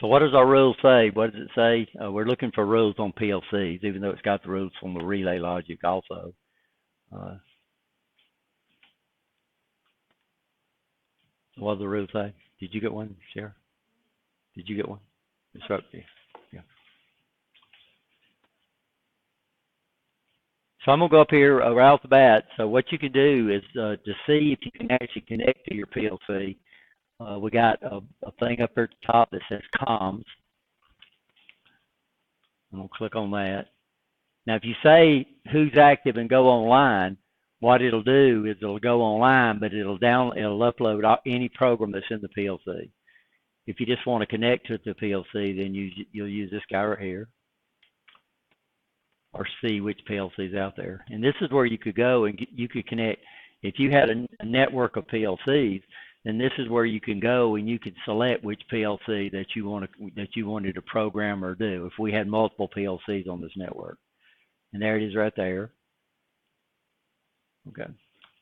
So what does our rule say? What does it say? We're looking for rules on PLCs, even though it's got the rules from the relay logic also. Uh, what does the rule say? Did you get one, Sheriff? Did you get one? It's right there. Yeah. So I'm going to go up here right off the bat. So what you can do is to see if you can actually connect to your PLC. We got a thing up here at the top that says comms. I'm going to click on that. Now, if you say who's active and go online, what it'll do is it'll go online, but it'll upload any program that's in the PLC. If you just want to connect to the PLC, then you'll use this guy right here, or see which PLC is out there. And this is where you could go and you could connect. If you had a network of PLCs, then this is where you can go and you can select which PLC that you wanted to program or do. If we had multiple PLCs on this network, and there it is right there. Okay,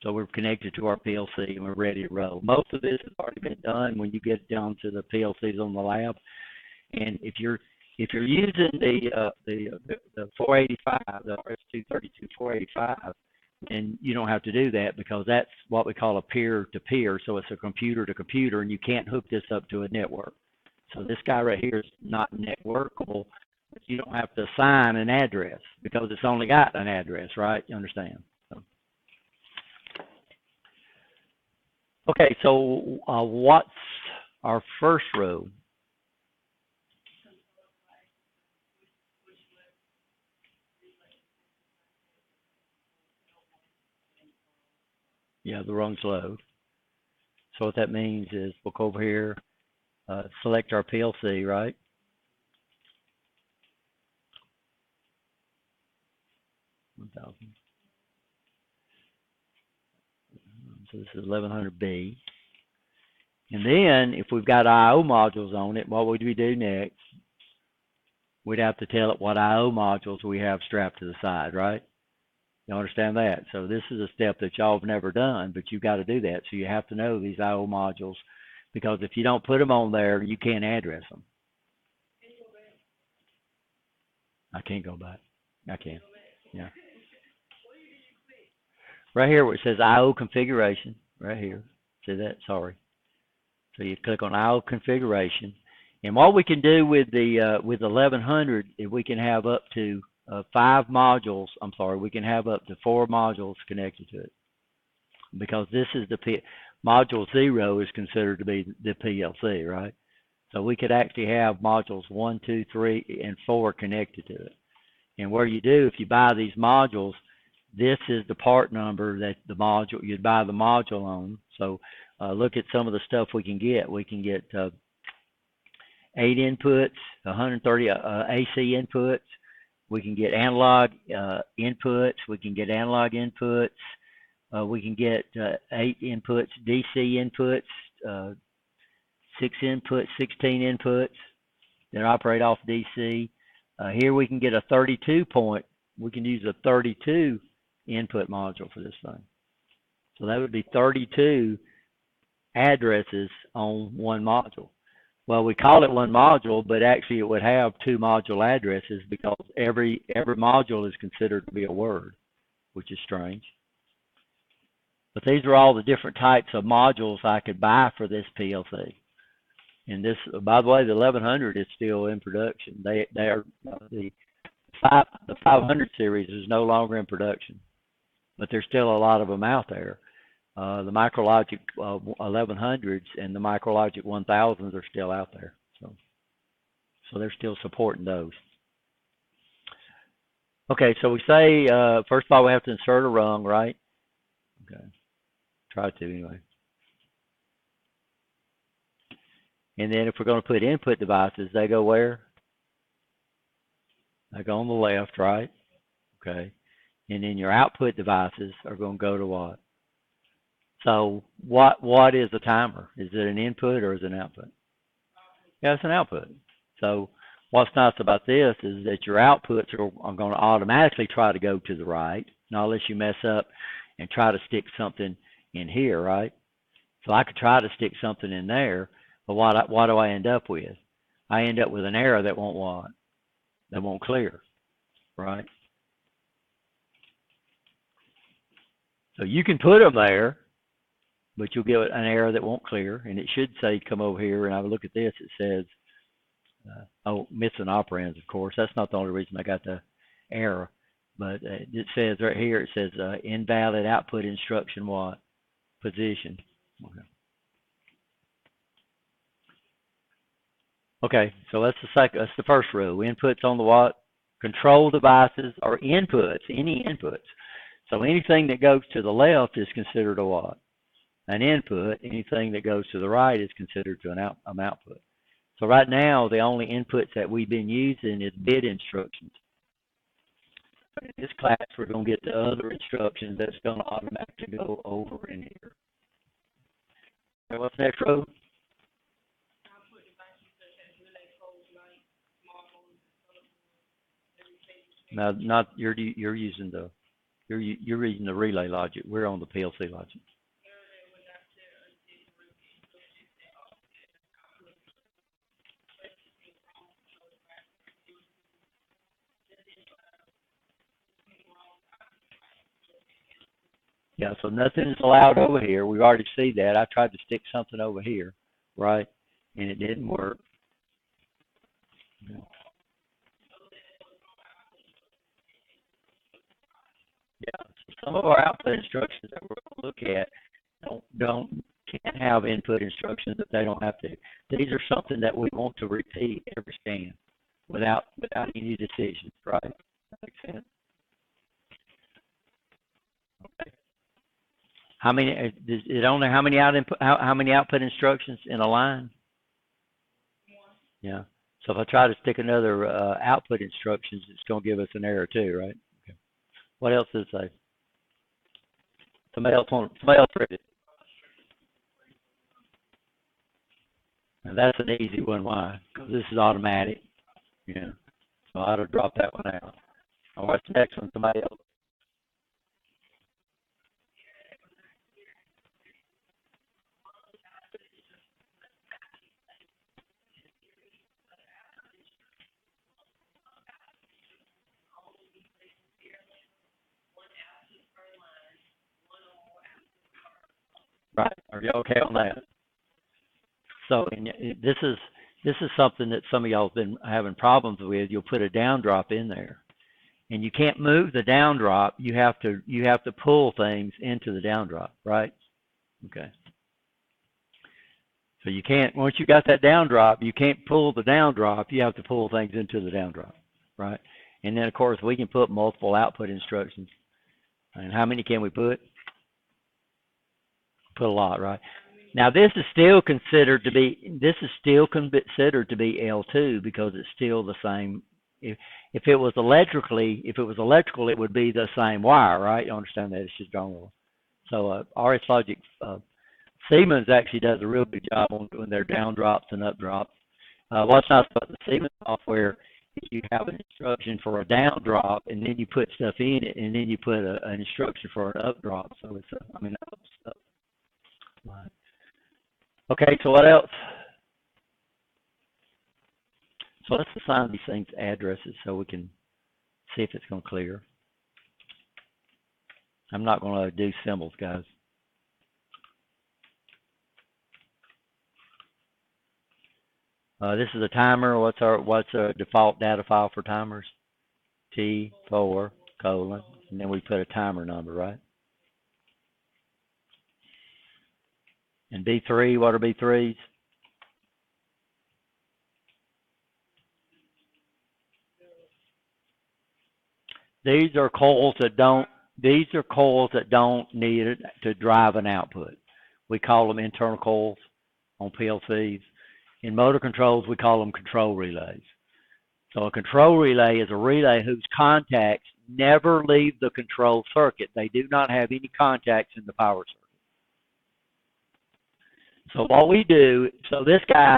so we're connected to our PLC and we're ready to roll. Most of this has already been done when you get down to the PLCs on the lab. And if you're using the 485, the RS-232 485, and you don't have to do that because that's what we call a peer-to-peer. So it's a computer-to-computer, and you can't hook this up to a network. So this guy right here is not networkable. But you don't have to assign an address because it's only got an address, right? You understand? So. Okay, so what's our first rule? Yeah, the rungs load. So what that means is we'll go over here, select our PLC, right? So this is 1100B. And then if we've got I/O modules on it, what would we do next? We'd have to tell it what I/O modules we have strapped to the side, right? You understand that? So this is a step that y'all have never done, but you've got to do that. So you have to know these I/O modules, because if you don't put them on there, you can't address them. I can't go back. I can. Yeah. Right here where it says I/O configuration, right here. See that? Sorry. So you click on I/O configuration, and what we can do with the 1100 is we can have up to 5 modules. I'm sorry, we can have up to 4 modules connected to it, because this is module 0 is considered to be the PLC, right? So we could actually have modules 1, 2, 3, and 4 connected to it. And where you do, if you buy these modules, this is the part number that the module you'd buy the module on. So look at some of the stuff we can get. We can get 8 inputs, 130 AC inputs. We can get analog inputs. We can get analog inputs. We can get 8 inputs, DC inputs, 6 inputs, 16 inputs that operate off DC. Here we can get a 32 point. We can use a 32 input module for this thing. So that would be 32 addresses on one module. Well, we call it one module, but actually it would have 2 module addresses, because every module is considered to be a word, which is strange. But these are all the different types of modules I could buy for this PLC. And this, by the way, the 1100 is still in production. They are the 500 series is no longer in production, but there's still a lot of them out there. The Micrologic 1100s and the Micrologic 1000s are still out there, so they're still supporting those. Okay, so we say first of all we have to insert a rung, right? Okay, try to anyway. And then if we're going to put input devices, they go where? They go on the left, right? Okay. And then your output devices are going to go to what? So what is a timer? Is it an input or is it an output? Yeah, it's an output. So what's nice about this is that your outputs are going to automatically try to go to the right, not unless you mess up and try to stick something in here, right? So I could try to stick something in there, but what do I end up with? I end up with an error that won't what? That won't clear, right? So you can put them there, but you'll get an error that won't clear, and it should say come over here, and I would look at this, it says, oh, missing operands, of course. That's not the only reason I got the error, but it says right here, it says invalid output instruction what? Position. Okay. Okay, so that's the first rule. Inputs on the what? Control devices or inputs, any inputs. So anything that goes to the left is considered a what? An input. Anything that goes to the right is considered to an output. So right now, the only inputs that we've been using is bit instructions. In this class, we're going to get the other instructions that's going to automatically go over in here. Okay, what's the next row? No, not you're using the you're using the relay logic. We're on the PLC logic. Yeah, so nothing is allowed over here. We already see that. I tried to stick something over here, right, and it didn't work. Yeah. Yeah, so some of our output instructions that we're going to look at can't have input instructions if they don't have to. These are something that we want to repeat every scan without any decisions, right? That makes sense. Okay. How many? It only how many how many output instructions in a line? Yeah. So if I try to stick another output instructions, it's going to give us an error too, right? Okay. What else does it say? Somebody else read it. And that's an easy one. Why? Because this is automatic. Yeah. So I ought to drop that one out. All right, the next one, somebody else. Right. Are you okay on that? So this is something that some of y'all have been having problems with. You'll put a down drop in there, and you can't move the down drop. You have to pull things into the down drop, right? Okay. So you can't, once you got that down drop, you can't pull the down drop. You have to pull things into the down drop, right? And then of course we can put multiple output instructions. And how many can we put? Put a lot, right? Now this is still considered to be L2 because it's still the same. If it was electrical, it would be the same wire, right? You understand that? It's just drawn. So RS Logic, Siemens actually does a real good job on doing their down drops and up drops. What's nice about the Siemens software is you have an instruction for a down drop, and then you put stuff in it, and then you put an instruction for an up drop. So it's, stuff. Right. Okay, so what else? So let's assign these things addresses so we can see if it's going to clear. I'm not going to do symbols, guys. This is a timer. What's our default data file for timers? T4 : and then we put a timer number, right? And B3, what are B3s? These are coils that don't need it to drive an output. We call them internal coils on PLCs. In motor controls, we call them control relays. So a control relay is a relay whose contacts never leave the control circuit. They do not have any contacts in the power circuit. So what we do, so this guy,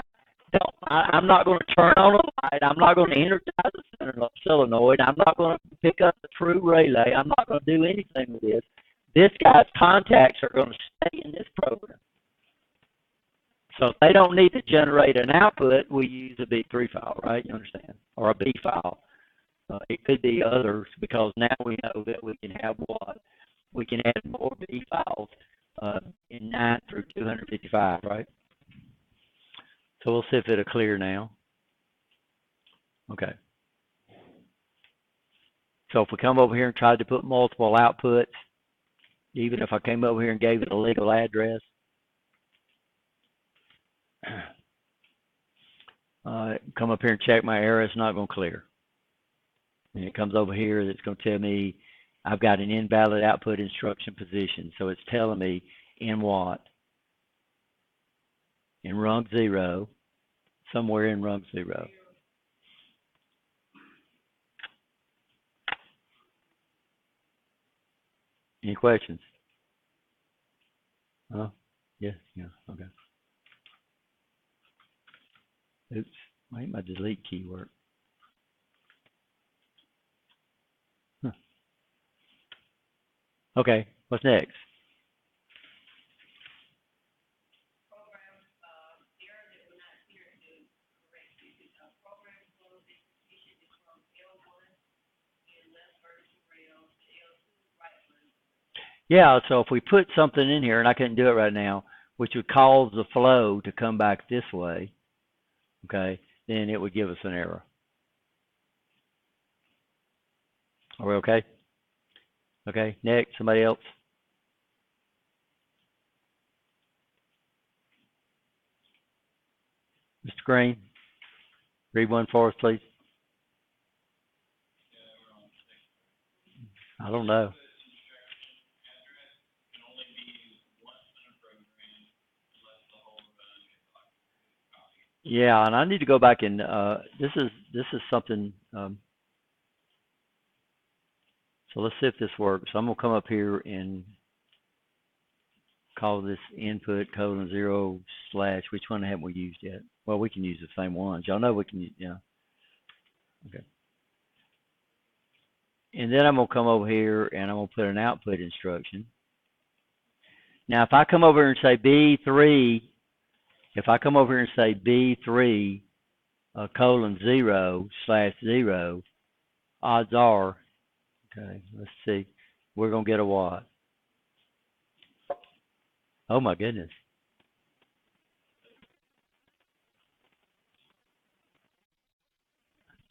I'm not going to turn on a light. I'm not going to energize the solenoid. I'm not going to pick up the true relay. I'm not going to do anything with this. This guy's contacts are going to stay in this program. So if they don't need to generate an output, we use a B3 file, right? You understand? Or a B file. It could be others because now we know that we can have what? We can add more B files in 9 through 255, right? So we'll see if it'll clear now. Okay. So if we come over here and tried to put multiple outputs, even if I came over here and gave it a legal address, come up here and check my error, it's not going to clear. And it comes over here, it's going to tell me I've got an invalid output instruction position. So it's telling me in what? In rung 0, somewhere in rung 0. Any questions? Huh? Yes, yeah, okay. Oops, why my delete key work? Huh. Okay, what's next? Yeah, so if we put something in here, and I couldn't do it right now, which would cause the flow to come back this way, okay, then it would give us an error. Are we okay? Okay, next, somebody else? Mr. Green, read one for us, please. I don't know. Yeah, and I need to go back and this is something. So let's see if this works. So I'm gonna come up here and call this input :0 / which one haven't we used yet? Well, we can use the same ones. Y'all know we can use, yeah. Okay. And then I'm gonna come over here and I'm gonna put an output instruction. Now, if I come over and say B3, if I come over here and say B3 :0 / 0, odds are, okay, let's see, we're gonna get a what? Oh my goodness.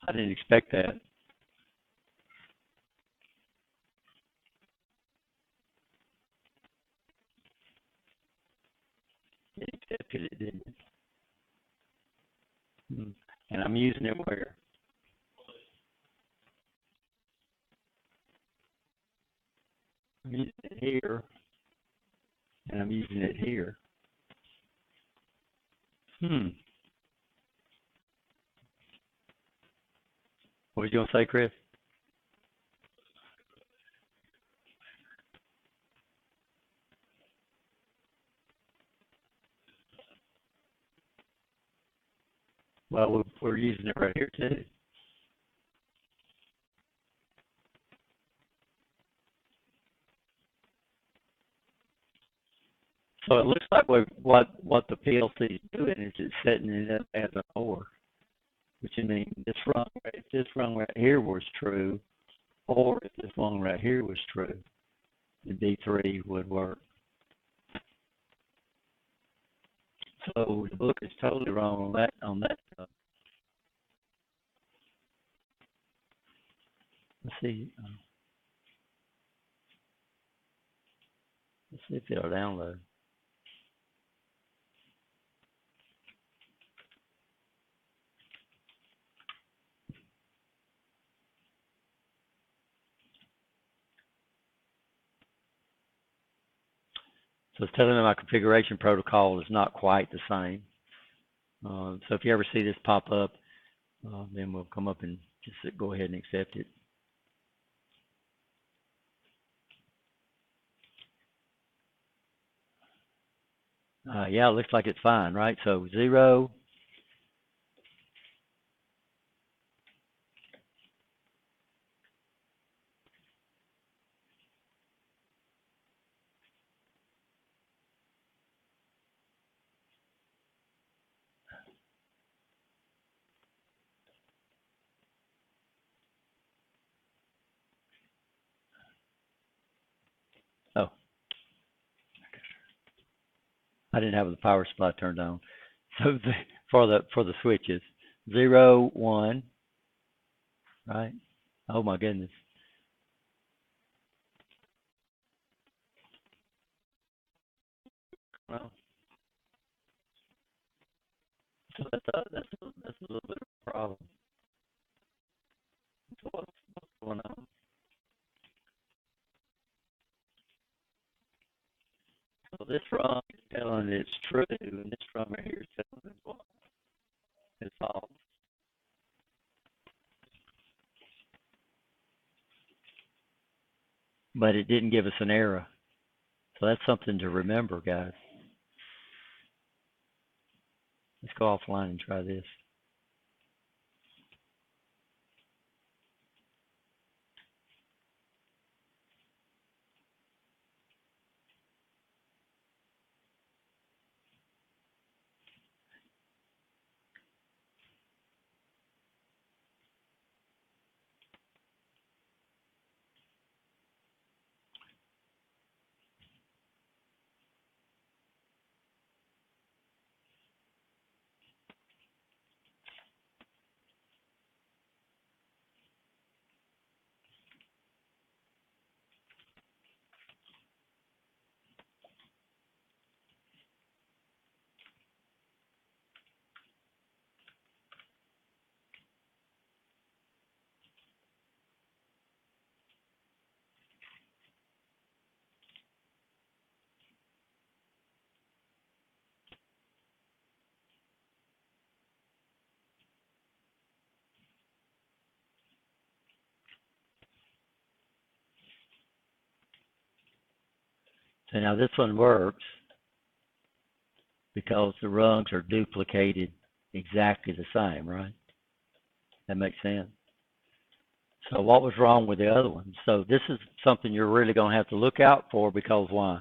I didn't expect that. It accepted it, didn't it? And I'm using it where? I'm using it here, and I'm using it here. What was you gonna say, Chris? Well, we're using it right here too. So it looks like what the PLC is doing is it's setting it up as an OR, which means this rung, if this rung right here was true, or if this one right here was true, the D3 would work. So the book is totally wrong on that. Let's see. Let's see if it'll download. So it's telling me my configuration protocol is not quite the same. So if you ever see this pop up, then we'll come up and just go ahead and accept it. Yeah, it looks like it's fine, right? So 0. I didn't have the power supply turned on. So for the switches, 0, 1, right? Oh my goodness. Well, so that's a little bit of a problem. So what's going on? So this rung is telling it's true, and this rung right here is telling it's what? It's false. But it didn't give us an error. So that's something to remember, guys. Let's go offline and try this. So now this one works because the rungs are duplicated exactly the same, right? That makes sense. So what was wrong with the other one? So this is something you're really going to have to look out for because why?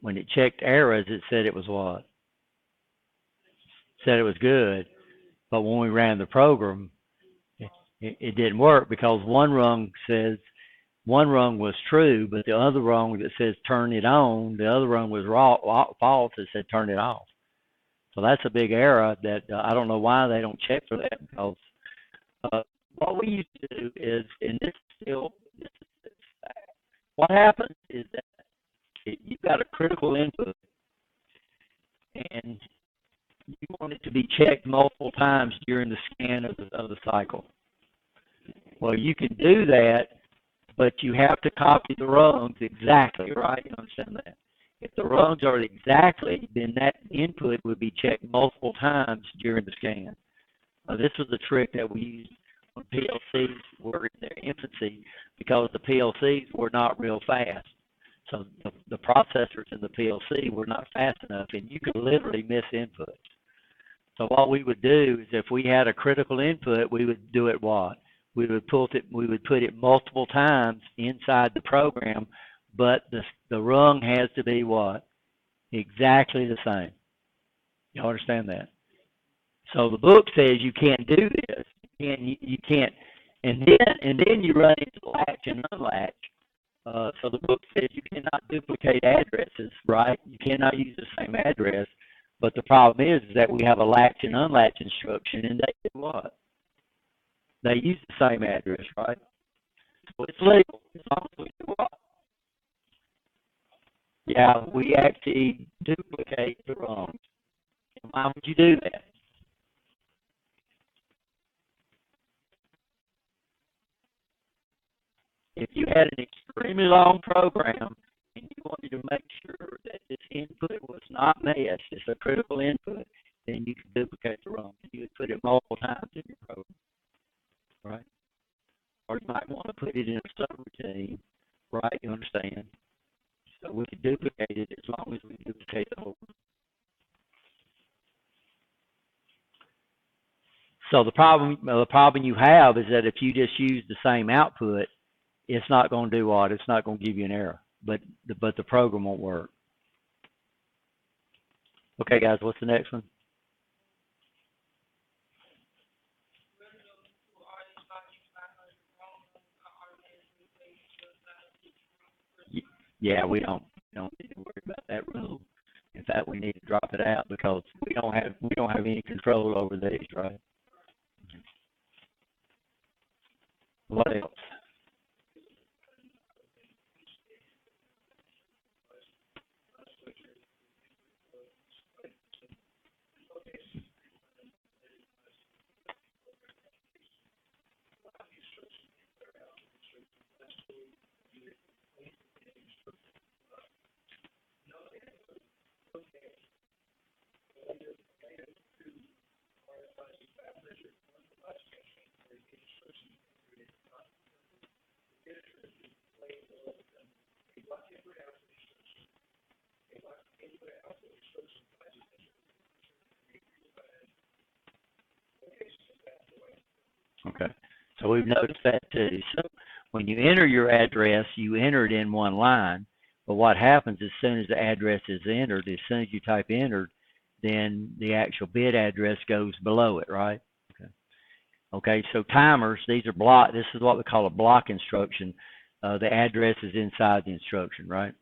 When it checked errors, it said it was what? Said it was good, but when we ran the program, it didn't work because one rung was true, but the other rung that says turn it on, the other rung was false. It said turn it off. So that's a big error that I don't know why they don't check for that because uh, what we used to do is, and this is what happens is that you've got a critical input and you want it to be checked multiple times during the scan of the cycle. Well, you can do that, but you have to copy the rungs exactly, right? You understand that? If the rungs are exactly, then that input would be checked multiple times during the scan. This was a trick that we used when PLCs were in their infancy because the PLCs were not real fast. So the processors in the PLC were not fast enough, and you could literally miss inputs. So what we would do is if we had a critical input, we would do it what? We would put it multiple times inside the program, but the rung has to be what? Exactly the same. You understand that? So the book says you can't do this. You can't, and then you run into latch and unlatch. So the book says you cannot duplicate addresses, right? You cannot use the same address. But the problem is that we have a latch and unlatch instruction, and they do what? They use the same address, right? So it's legal as long as we do what? Yeah, we actually duplicate the wrongs. Why would you do that? If you had an extremely long program and you wanted to make sure that this input was not missed, it's a critical input, then you could duplicate the wrong. You would put it multiple times in your program, right? Or you might want to put it in a subroutine, right? You understand? So we could duplicate it as long as we duplicate the whole. So the problem you have is that if you just use the same output, it's not going to do what? It's not going to give you an error, but the program won't work. Okay, guys, what's the next one? Yeah, we don't need to worry about that rule. In fact, we need to drop it out because we don't have any control over these, right? What else? Okay. So we've noticed that too. So when you enter your address, you enter it in one line. But what happens as soon as the address is entered, as soon as you type entered, then the actual bit address goes below it, right? Okay. Okay, so timers, these are block. This is what we call a block instruction. The address is inside the instruction, right?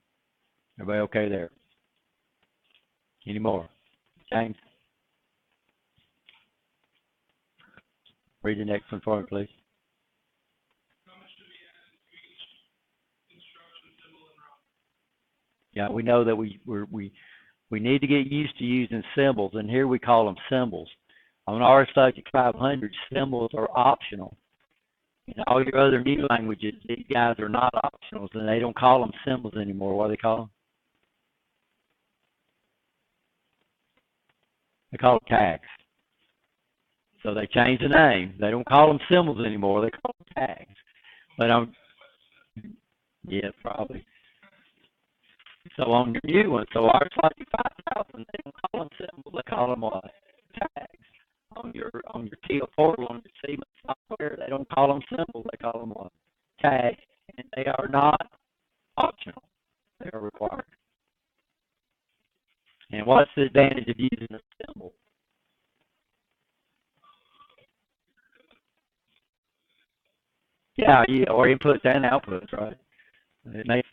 Everybody okay there? Any more? James, read the next one for me, please. Yeah, we know that we need to get used to using symbols, and here we call them symbols. On RSLogic 500, symbols are optional. In all your other new languages, these guys are not optionals, and they don't call them symbols anymore. What do they call them? They call them tags. So they changed the name. They don't call them symbols anymore. They call them tags. But yeah, probably. So on your new one, so RSLogic 5000, they don't call them symbols. They call them what? Tags. On your TIA portal, on your Siemens software, they don't call them symbols. They call them what? Tags. And they are not optional. They are required. And what's the advantage of using a symbol? Yeah, or inputs and outputs, right? It makes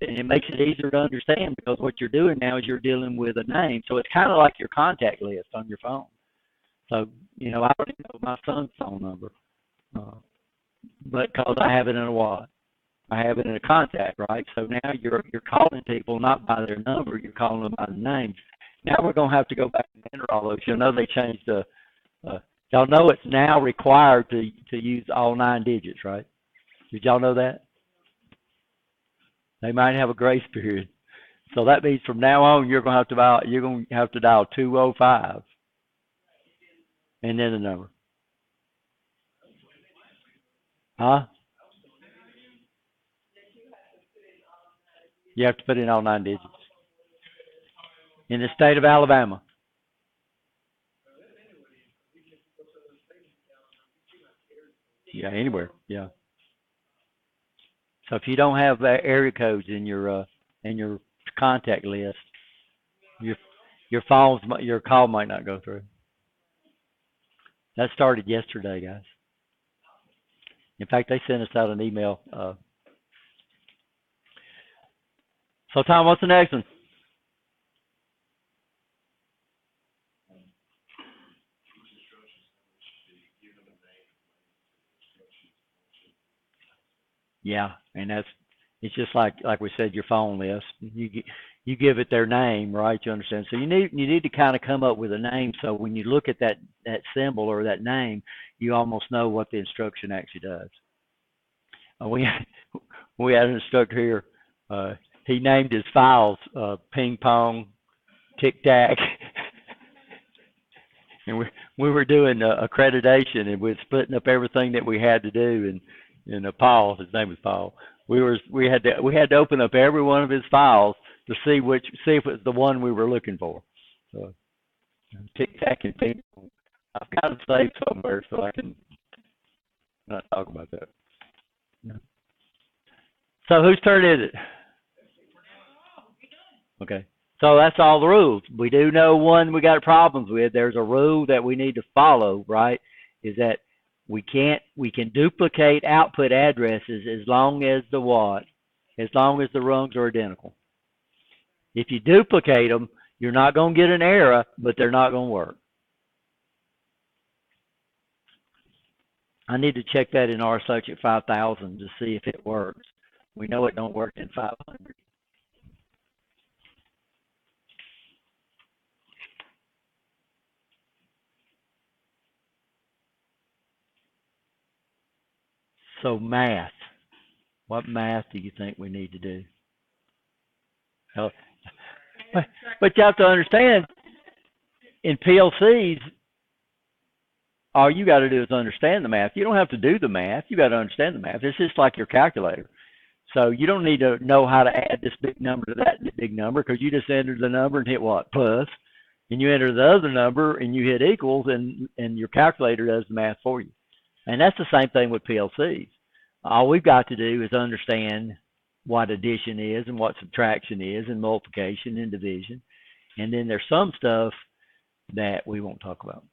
it easier to understand because what you're doing now is you're dealing with a name. So it's kind of like your contact list on your phone. So, I already know my son's phone number, but because I have it in a what? I have it in a contact, right? So now you're calling people not by their number, you're calling them by the names. Now we're going to have to go back and enter all those. You'll know they changed y'all know it's now required to use all 9 digits, right? Did y'all know that? They might have a grace period. So that means from now on you're going to have to dial 205 and then the number. Huh? You have to put in all 9 digits. In the state of Alabama. Yeah, anywhere. Yeah. So if you don't have area codes in your contact list, your your call might not go through. That started yesterday, guys. In fact, they sent us out an email. So Tom, what's the next one? Yeah, and it's just like we said, your phone list. You give it their name, right? You understand? So you need to kind of come up with a name. So when you look at that symbol or that name, you almost know what the instruction actually does. We we had an instructor here. He named his files ping pong, tic tac, and we were doing accreditation, and we're splitting up everything that we had to do. And Paul, his name was Paul. We had to open up every one of his files to see if it was the one we were looking for. So tic tac and ping pong. I've got it saved somewhere so I can not talk about that. Yeah. So whose turn is it? Okay. So that's all the rules. We do know one we got problems with. There's a rule that we need to follow, right? Is that we can duplicate output addresses as long as the what? As long as the rungs are identical. If you duplicate them, You're not going to get an error, but they're not going to work. I need to check that in RSearch at 5,000 to see if it works. We know it don't work in 500. So math. What math do you think we need to do? But you have to understand, in PLCs, all you got to do is understand the math. You don't have to do the math. You got to understand the math. It's just like your calculator. So you don't need to know how to add this big number to that big number, because you just enter the number and hit what? Plus. And you enter the other number and you hit equals, and your calculator does the math for you. And that's the same thing with PLCs. All we've got to do is understand what addition is and what subtraction is and multiplication and division. And then there's some stuff that we won't talk about,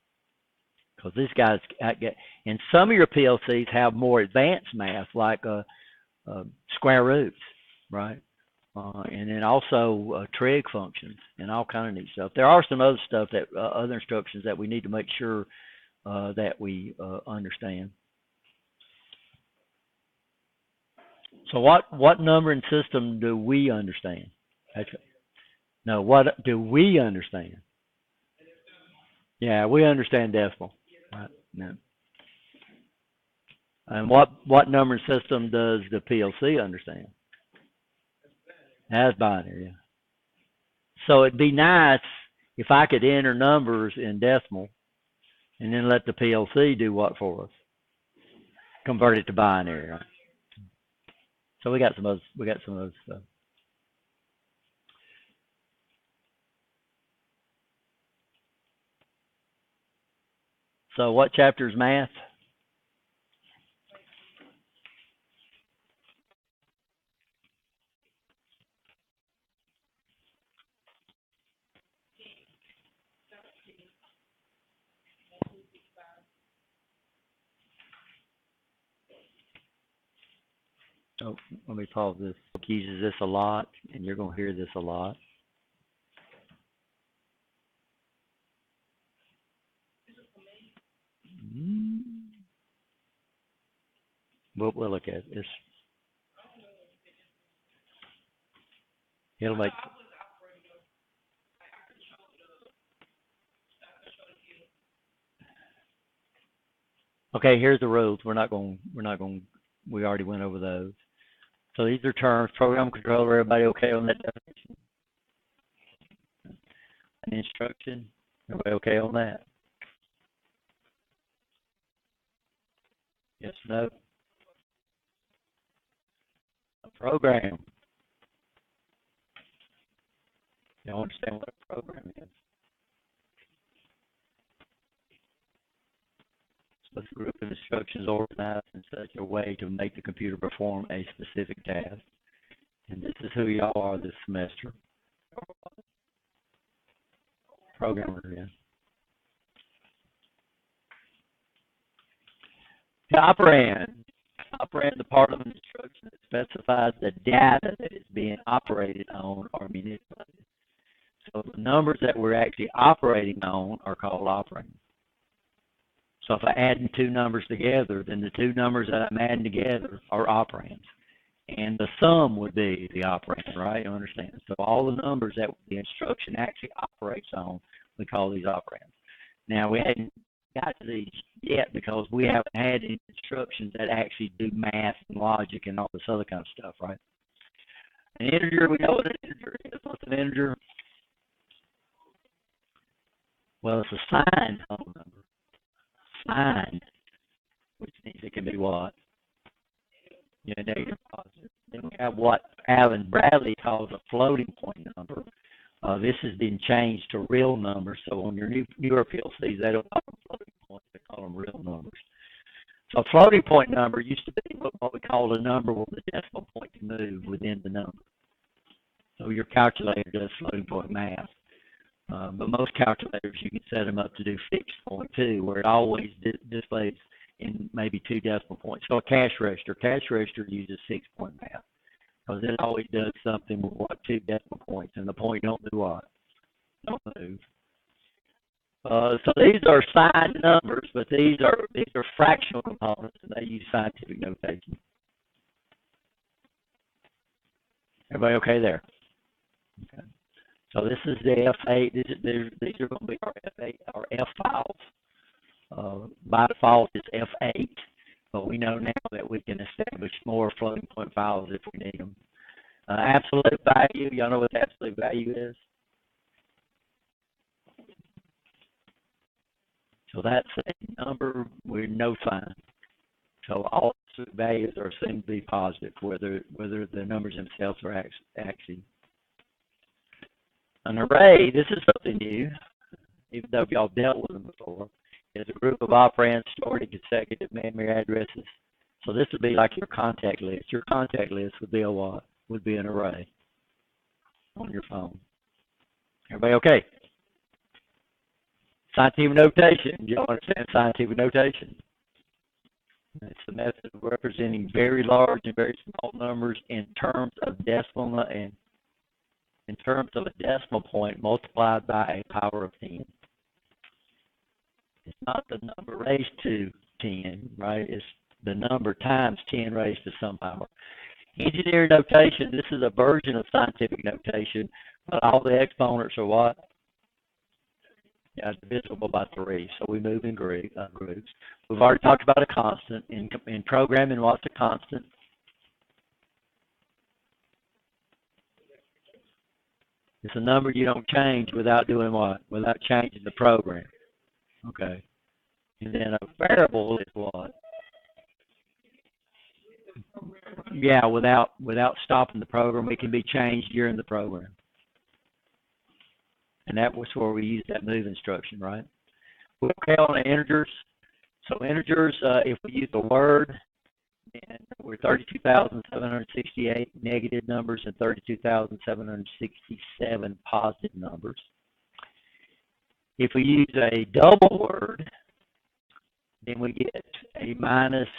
because these guys get, and some of your PLCs have more advanced math, like square roots, right? And then also trig functions and all kind of neat stuff. There are some other stuff that other instructions that we need to make sure that we understand. So what numbering system do we understand? No, what do we understand? Yeah, we understand decimal. Right? No. And what numbering system does the PLC understand? That's binary. Yeah. So it'd be nice if I could enter numbers in decimal, and then let the PLC do what for us? Convert it to binary. Right? So we got some other stuff. So what chapter is math? Oh, let me pause this. He uses this a lot, and you're going to hear this a lot. We'll look at this. It'll make. Okay, here's the rules. We already went over those. So these are terms. Program controller. Everybody okay on that definition? An instruction. Everybody okay on that? Yes, no. A program. You understand what a program is? So it's a group of instructions organized in such a way to make the computer perform a specific task. And this is who y'all are this semester. Programmer, yeah. The operand. Operand, the part of an instruction that specifies the data that is being operated on or manipulated. So the numbers that we're actually operating on are called operands. So if I add two numbers together, then the two numbers that I'm adding together are operands. And the sum would be the operand, right? You understand? So all the numbers that the instruction actually operates on, we call these operands. Now, we hadn't got to these yet because we haven't had any instructions that actually do math and logic and all this other kind of stuff, right? An integer, we know what an integer is. What's an integer? Well, it's a signed whole number. Signed, which means it can be what? Yeah, negative, positive. Then we have what Alan Bradley calls a floating point number. This has been changed to real numbers. So on your newer PLCs, they don't call them floating points; they call them real numbers. So a floating point number used to be what we called a number with the decimal point to move within the number. So your calculator does floating point math. But most calculators, you can set them up to do fixed point too, where it always displays in maybe 2 decimal points. So a cash register uses 6-point math, because it always does something with 2 decimal points, and the point don't do what? Don't move. So these are signed numbers, but these are fractional components, and they use scientific notation. Everybody okay there? Okay. So this is the F8. These are going to be our F8 or F files. By default, it's F8, but we know now that we can establish more floating point files if we need them. Absolute value. Y'all know what the absolute value is? So that's a number with no sign. So all absolute values are assumed to be positive, whether the numbers themselves are actually. An array, this is something new, even though y'all dealt with them before, is a group of operands stored in consecutive memory addresses. So this would be like your contact list. Your contact list would be a what? Would be an array on your phone. Everybody okay? Scientific notation. Do you understand scientific notation? It's the method of representing very large and very small numbers in terms of decimal and in terms of a decimal point multiplied by a power of 10. It's not the number raised to 10, right? It's the number times 10 raised to some power. Engineering notation, this is a version of scientific notation, but all the exponents are what? Yeah, divisible by 3. So we move in groups. We've already talked about a constant. In programming, what's a constant? It's a number you don't change without doing what? Without changing the program. Okay. And then a variable is what? Yeah, without stopping the program, it can be changed during the program. And that was where we used that move instruction, right? We're okay on the integers. So integers, if we use a word, then we're 32,768 negative numbers and 32,767 positive numbers. If we use a double word, then we get a minus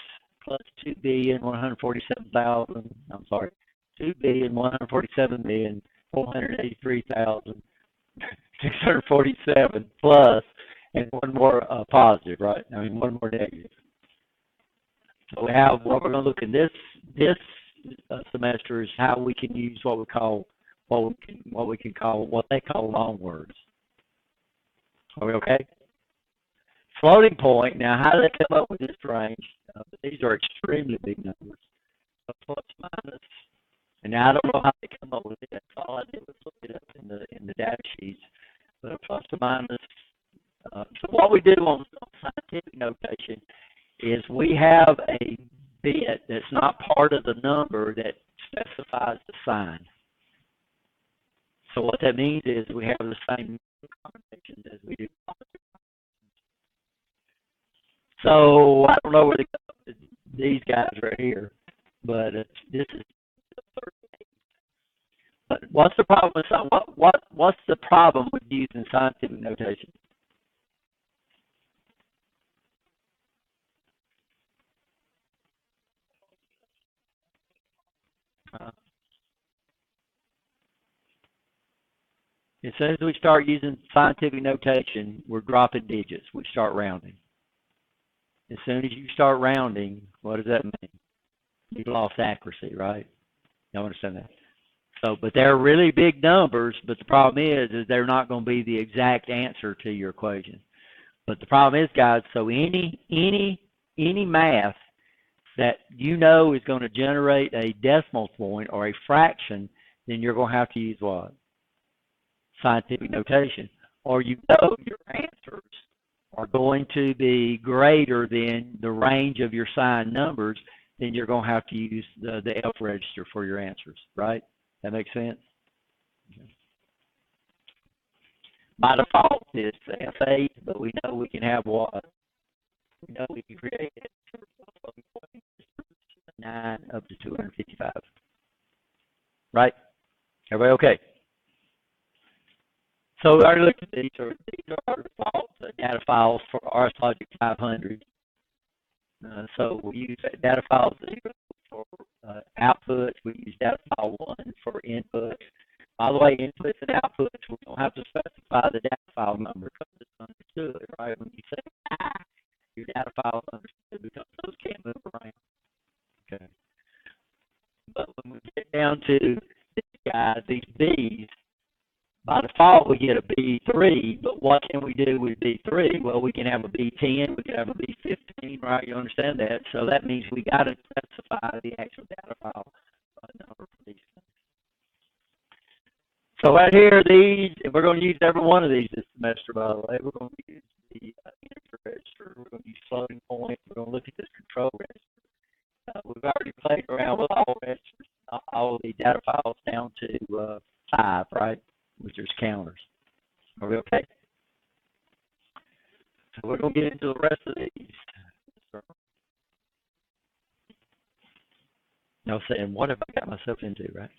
plus 2,147,000. I'm sorry, 2,147,483,647 plus, and one more positive, right? I mean, one more negative. So we have what we're going to look at this semester is how we can use what we call what they call long words. Are we okay? Floating point. Now, how do they come up with this range? These are extremely big numbers. So plus minus. And now I don't know how they come up with it. All I did was look it up in the data sheets. But a plus or minus. So what we do on scientific notation is we have a bit that's not part of the number that specifies the sign. So what that means is we have the same combinations as we do. So I don't know where these guys right here, but this is 38. But what's the problem with what's the problem with using scientific notation? As soon as we start using scientific notation, we're dropping digits. We start rounding. As soon as you start rounding, what does that mean? You've lost accuracy, right? You understand that? So, but they're really big numbers, but the problem is they're not going to be the exact answer to your equation. But the problem is, guys, so any math that you know is going to generate a decimal point or a fraction, then you're going to have to use what? Scientific notation. Or you know your answers are going to be greater than the range of your signed numbers, then you're going to have to use the F register for your answers, right? That makes sense? Okay. By default, it's F8, but we know we can have what? We know we can create it 9 up to 255. Right? Everybody okay? So we already looked at these are default data files for RSLogic 500. So we use data file 0 for outputs. We use data file 1 for inputs. By the way, inputs and outputs, we don't have to specify specify the data file number because it's understood, right? When you say I, your data file is understood because those can't move around. Okay. But when we get down to these guys, these Bs, by default we get a B3, but what can we do with B3? Well, we can have a B10, we can have a B15, right? You understand that? So that means we got to specify the actual data file number for these things. So right here, these, we're going to use every one of these this semester, by the way. We're going to use the integer register. We're going to use floating point. We're going to look at this control register. We've already played around with all registers, all the data files down to 5, right, which is counters. Are we okay? So we're going to get into the rest of these. No saying, what have I got myself into, right?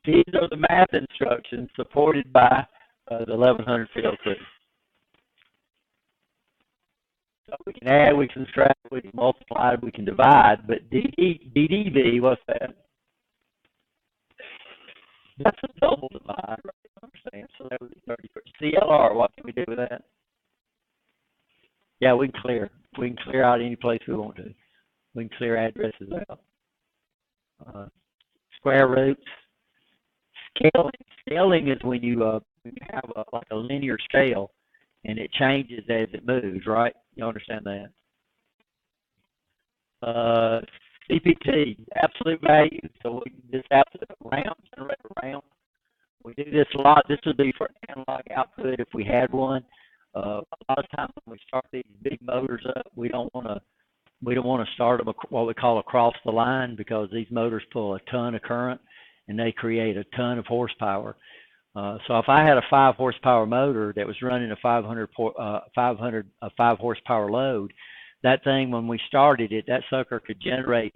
These are the math instructions supported by the 1100 PLC. So we can add, we can subtract, we can multiply, we can divide, but DDV, what's that? That's a double divide, right? Understand? So that would be 30. CLR, what can we do with that? Yeah, we can clear. We can clear out any place we want to. We can clear addresses out. Square roots. Scaling is when you have like a linear scale, and it changes as it moves, right? You understand that? CPT, absolute value. So this absolute round, generate a round. We do this a lot. This would be for analog output if we had one. A lot of times when we start these big motors up, we don't want to start them what we call across the line because these motors pull a ton of current and they create a ton of horsepower. So if I had a 5 horsepower motor that was running a 5 horsepower load, that thing, when we started it, that sucker could generate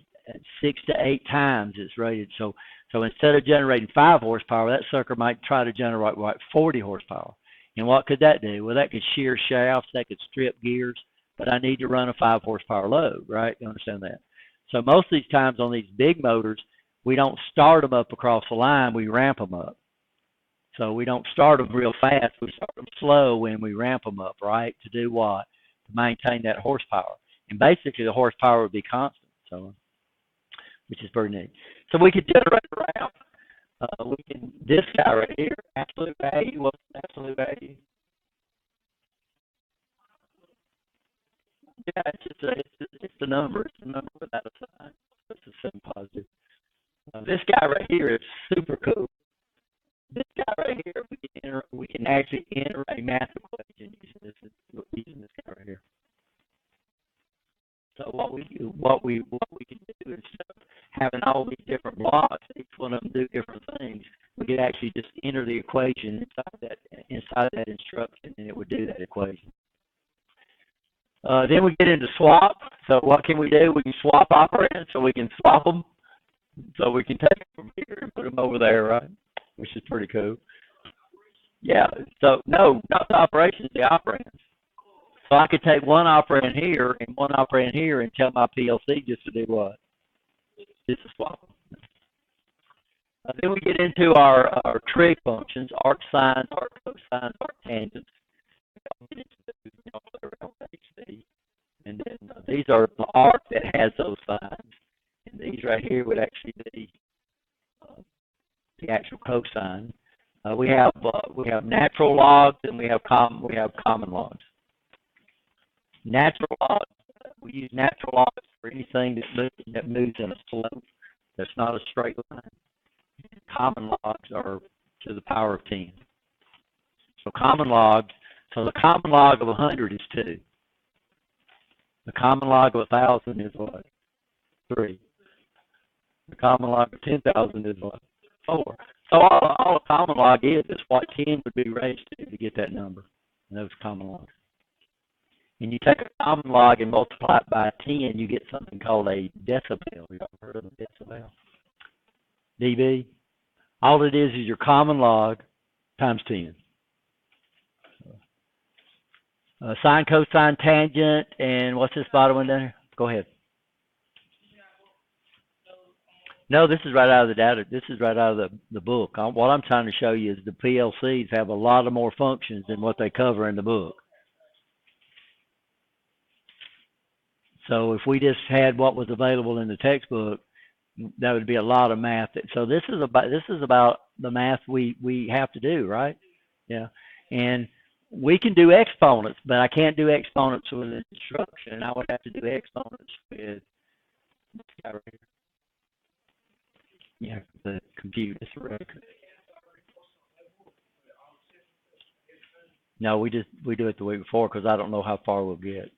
6 to 8 times its rated. So instead of generating 5 horsepower, that sucker might try to generate like 40 horsepower. And what could that do? Well, that could shear shafts, that could strip gears, but I need to run a 5 horsepower load, right? You understand that? So most of these times on these big motors, we don't start them up across the line, we ramp them up. So we don't start them real fast, we start them slow when we ramp them up, right? To do what? To maintain that horsepower. And basically the horsepower would be constant, so which is pretty neat. So we could generate around. This guy right here, absolute value, what's the absolute value? Yeah, it's the number. It's the number without a sign. It's a simple positive. This guy right here is super cool. This guy right here, we can actually enter a math equation using this guy right here. So what we can do is having all these different blocks, each one of them do different things. We could actually just enter the equation inside that instruction, and it would do that equation. Then we get into swap. So what can we do? We can swap operands, so we can swap them. So we can take them from here and put them over there, right? Which is pretty cool. Yeah. So no, not the operations, the operands. So I could take one operand here and one operand here and tell my PLC just to do what? Just to swap them. Then we get into our trig functions, arc sines, arc cosines, arc tangents. And then these are the arc that has those signs. And these right here would actually be the actual cosine. We have natural logs and we have common logs. Natural logs, we use natural logs for anything that moves in a slope that's not a straight line. Common logs are to the power of 10. So common logs, so the common log of 100 is 2. The common log of 1,000 is what? 3. The common log of 10,000 is what? 4. So all a common log is what 10 would be raised to get that number. And those common logs. And you take a common log and multiply it by 10, you get something called a decibel. You've heard of a decibel? dB. All it is your common log times 10. Sine, cosine, tangent, and what's this bottom one there? Go ahead. No, this is right out of the data. This is right out of the book. What I'm trying to show you is the PLCs have a lot of more functions than what they cover in the book. So if we just had what was available in the textbook, that would be a lot of math. So this is about the math we have to do, right? Yeah, and we can do exponents, but I can't do exponents with instruction. I would have to do exponents with yeah the compute. It's a record. No, we do it the week before because I don't know how far we'll get.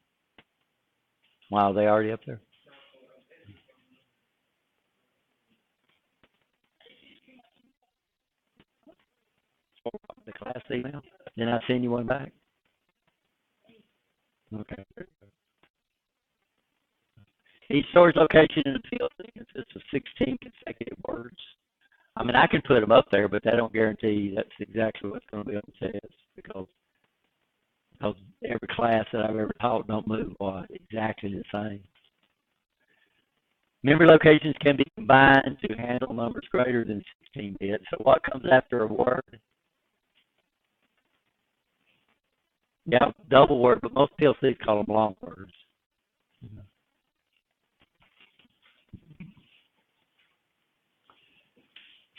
Wow, they already up there. The class email. Then I send you one back. Okay. Each storage location in the field consists of 16 consecutive words. I mean, I can put them up there, but that don't guarantee that's exactly what's going to be on the test because every class that I've ever taught don't move exactly the same. Memory locations can be combined to handle numbers greater than 16 bits. So what comes after a word? Yeah, double word, but most PLCs call them long words.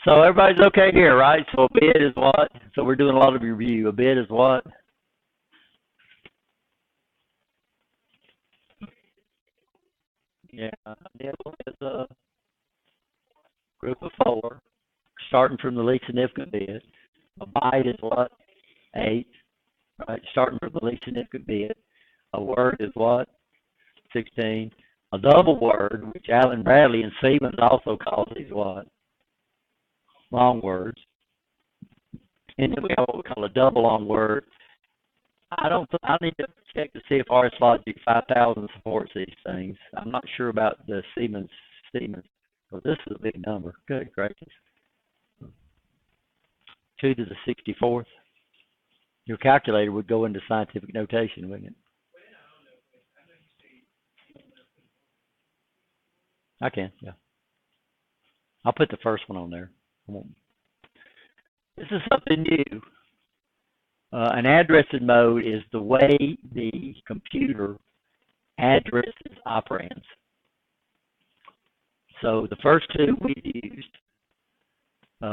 So everybody's okay here, right? So a bit is what? So we're doing a lot of review. A bit is what? Yeah, a nibble is a group of 4, starting from the least significant bit. A byte is what? 8, right? Starting from the least significant bit. A word is what? 16. A double word, which Allen Bradley and Siemens also calls these what? Long words. And then we have what we call a double long word. I need to check to see if RS Logic 5000 supports these things. I'm not sure about the Siemens, but this is a big number. Good gracious. 2 to the 64th. Your calculator would go into scientific notation, wouldn't it? I can, yeah. I'll put the first one on there. This is something new. An addressing mode is the way the computer addresses operands. So the first two we used,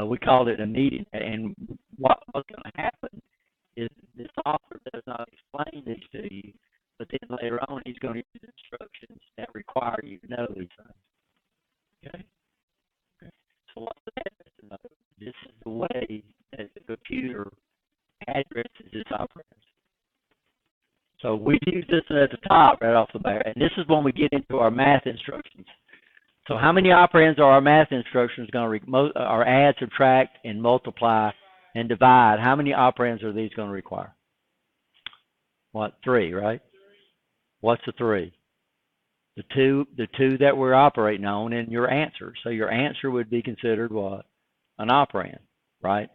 we called it immediate. And what's going to happen is this author does not explain this to you, but then later on he's going to use instructions that require you to know these things. Okay? So what's the addressing mode? This is the way that the computer addresses its operands. So we use this at the top right off the bat, and this is when we get into our math instructions. So how many operands are our math instructions going to are add, subtract, and multiply and divide? How many operands are these going to require? What, 3, right? What's the 3? The two that we're operating on and your answer. So your answer would be considered what? An operand, right?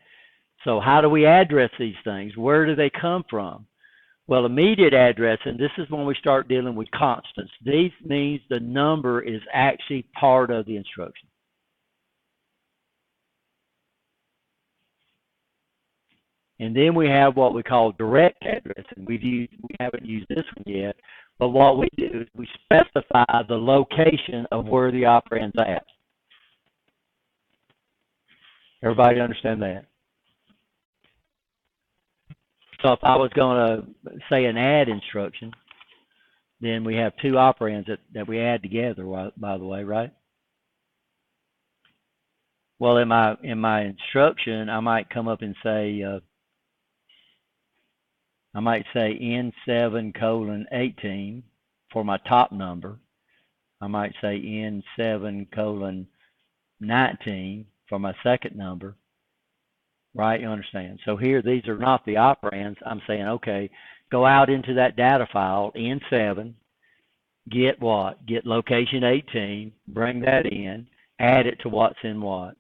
So how do we address these things? Where do they come from? Well, immediate addressing, this is when we start dealing with constants. These means the number is actually part of the instruction. And then we have what we call direct addressing. We haven't used this one yet, but what we do is we specify the location of where the operand's at. Everybody understand that? So if I was going to say an add instruction, then we have 2 operands that we add together, by the way, right? Well, in my instruction, I might come up and say, I might say N7 colon 18 for my top number. I might say N7 colon 19 for my second number. Right, you understand? So here, these are not the operands. I'm saying, okay, go out into that data file, N7, get what? Get location 18, bring that in, add it to what's in what?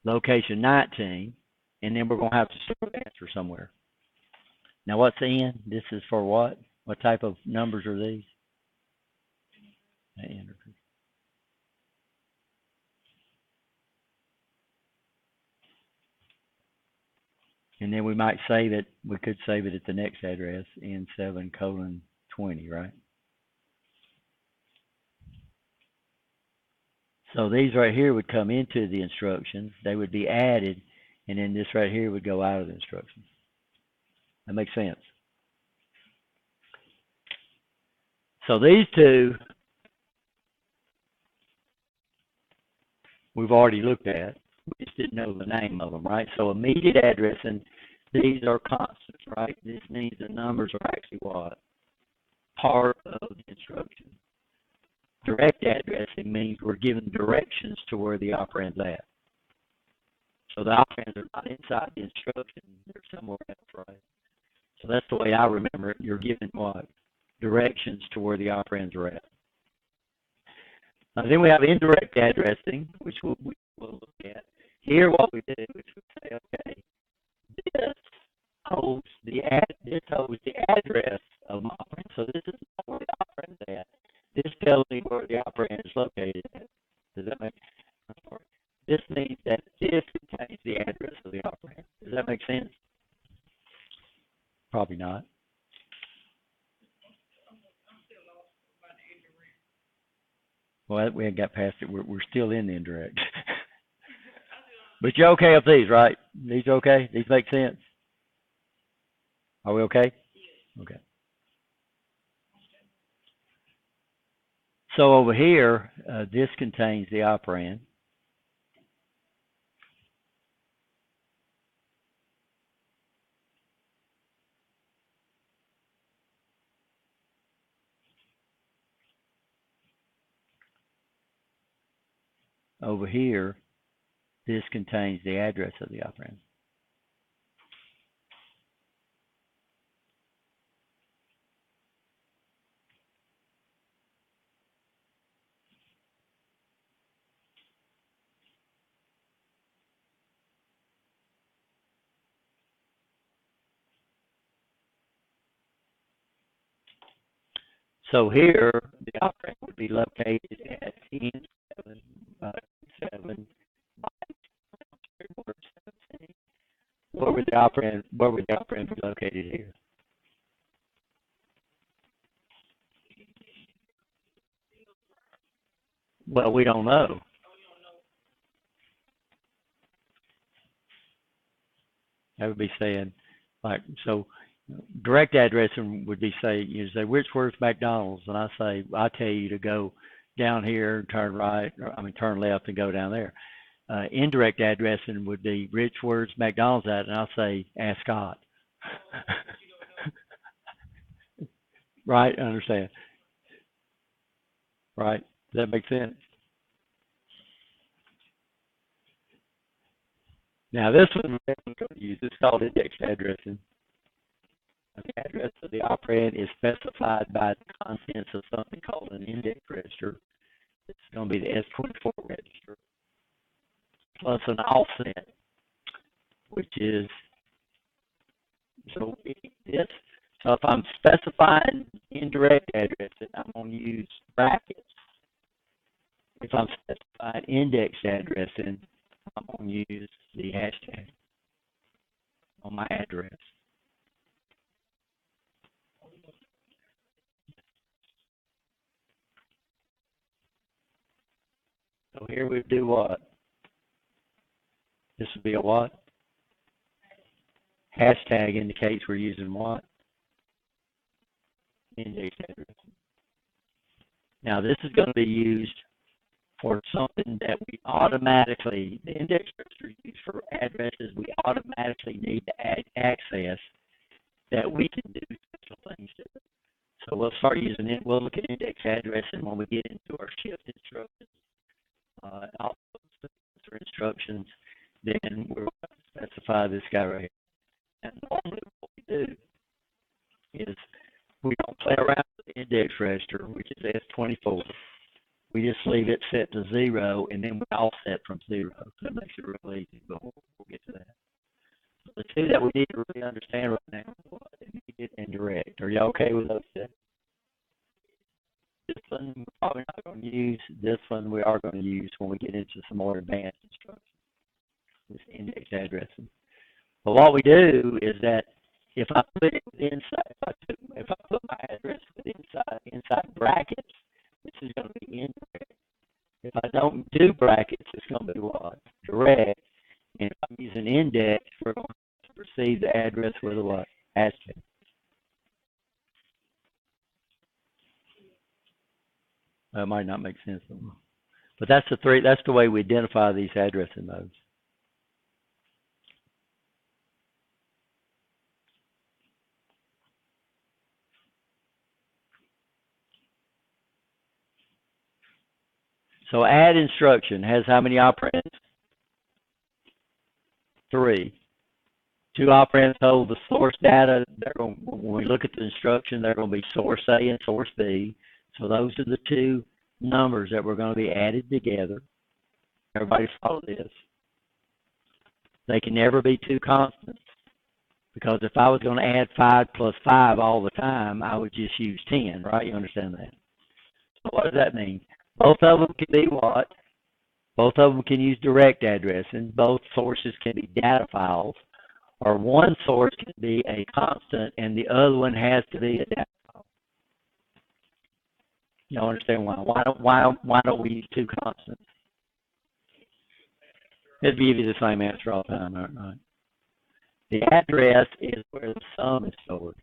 Location 19, and then we're going to have to store the answer somewhere. Now, what's N? This is for what? What type of numbers are these? And then we might save it, we could save it at the next address, N7:20, right? So these right here would come into the instructions, they would be added, and then this right here would go out of the instructions. That makes sense. So these two we've already looked at. We just didn't know the name of them, right? So immediate addressing, these are constants, right? This means the numbers are actually what? Part of the instruction. Direct addressing means we're given directions to where the operand's at. So the operands are not inside the instruction, they're somewhere else, right? So that's the way I remember it. You're given what? Directions to where the operands are at. Then we have indirect addressing, which we'll look at. Here what we do is we say, okay, this holds the address of my operand. So this is not where the operand is at. This tells me where the operand is located at. Does that make sense? This means that this contains the address of the operand. Does that make sense? Probably not. Well, we haven't got past it. We're still in the indirect. But you're okay with these, right? These okay? These make sense? Are we okay? Okay. So over here, this contains the operand. Over here, this contains the address of the operand. So here, the operand would be located at N7. Where would the operand be located here? Well, we don't know. That would be saying, like, so direct addressing would be say, you say, where's McDonald's? And I say, I tell you to go down here, turn right, or turn left and go down there. Indirect addressing would be, Rich, where's McDonald's at? And I'll say, ask Scott. Right? I understand. Right? Does that make sense? Now this one we're going to use, it's called index addressing. The address of the operand is specified by the contents of something called an index register. It's going to be the S24 register plus an offset, which is, so this, so if I'm specifying indirect addressing, I'm going to use brackets. If I'm specifying index addressing, I'm going to use the hashtag on my address. So here we do what? This would be a what? Hashtag indicates we're using what? Index addressing. Now this is going to be used for something that we automatically, the index register is used for addresses we automatically need to access that we can do special things to. So we'll start using it. We'll look at index addressing when we get into our shift instructions. Also for instructions, then we're going to specify this guy right here. And normally what we do is we don't play around with the index register, which is S24. We just leave it set to 0, and then we offset from 0. So that makes it real easy, but we'll get to that. So the two that we need to really understand right now are immediate and direct. Are y'all okay with those two? This one we're probably not going to use. This one we are going to use when we get into some more advanced instructions. This index addressing. But what we do is that if I put it inside, if I put my address inside brackets, this is going to be incorrect. If I don't do brackets, it's going to be what? Direct. And if I'm using index, we're going to receive the address with a what? Asterisk. That might not make sense. But that's the way we identify these addressing modes. So add instruction has how many operands? 3. 2 operands hold the source data. When we look at the instruction, they're going to be source A and source B. So those are the 2 numbers that we're going to be added together. Everybody follow this. They can never be 2 constants, because if I was going to add 5 plus 5 all the time, I would just use 10, right? You understand that? So what does that mean? Both of them can be what? Both of them can use direct addressing. Both sources can be data files, or one source can be a constant and the other one has to be a data file. You understand why? Why don't we use 2 constants? It'd give you the same answer all the time, right? The address is where the sum is stored.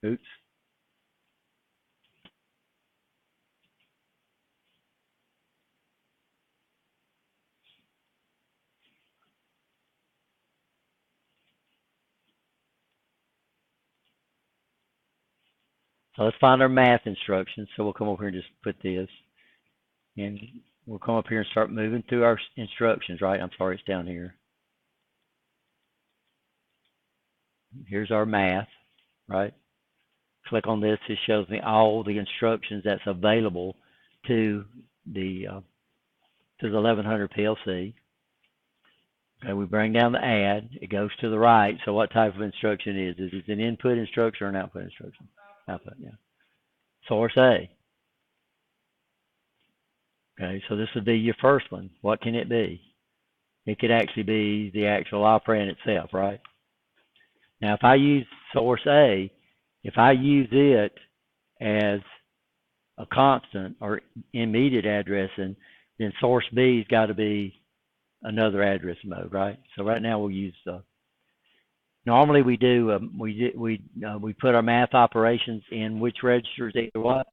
Oops. So let's find our math instructions. So we'll come over here and just put this. And we'll come up here and start moving through our instructions, right? I'm sorry, it's down here. Here's our math, right? Click on this. It shows me all the instructions that's available to the 1100 PLC. Okay, we bring down the add. It goes to the right. So what type of instruction is it? Is it an input instruction or an output instruction? Output, yeah. Source A. Okay, so this would be your first one. What can it be? It could actually be the actual operand itself, right? Now, if I use source A, if I use it as a constant or immediate addressing, then source B's got to be another address mode, right? So right now we'll use normally we do we put our math operations in which registers, either what?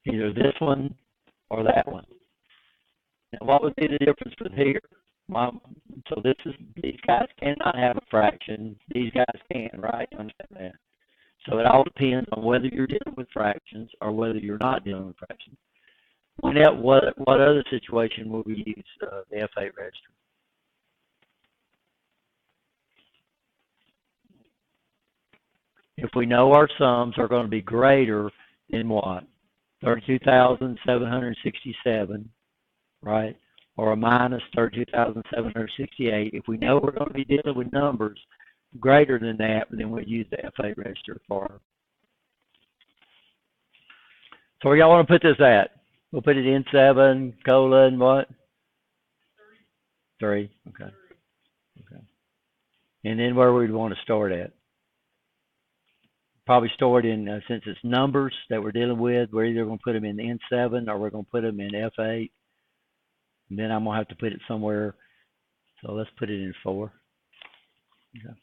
Either this one or that one. Now, what would be the difference with here? So these guys cannot have a fraction. These guys can, right? You understand that? So it all depends on whether you're dealing with fractions or whether you're not dealing with fractions. Now, what other situation will we use the F8 register? If we know our sums are going to be greater than what? 32,767, right? Or a minus 32,768. If we know we're going to be dealing with numbers greater than that, then we'll use the F8 register for. So where y'all want to put this at? We'll put it in 7, colon, what? 3. Okay. Okay. And then where we'd want to store it at? Probably store it in, since it's numbers that we're dealing with, we're either going to put them in N7 or we're going to put them in F8. And then I'm going to have to put it somewhere. So let's put it in 4. Okay.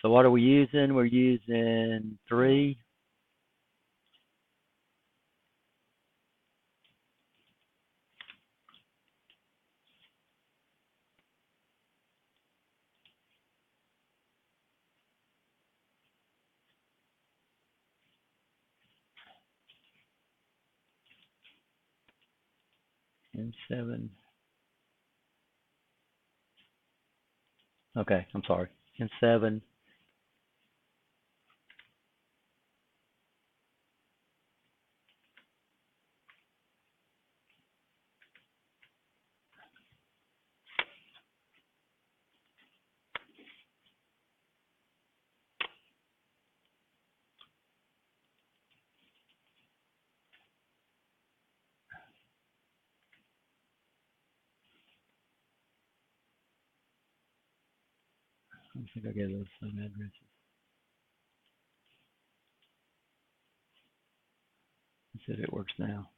So what are we using? We're using 3. N7. Okay, I'm sorry. N7. I think I gave those some addresses. It said it works now.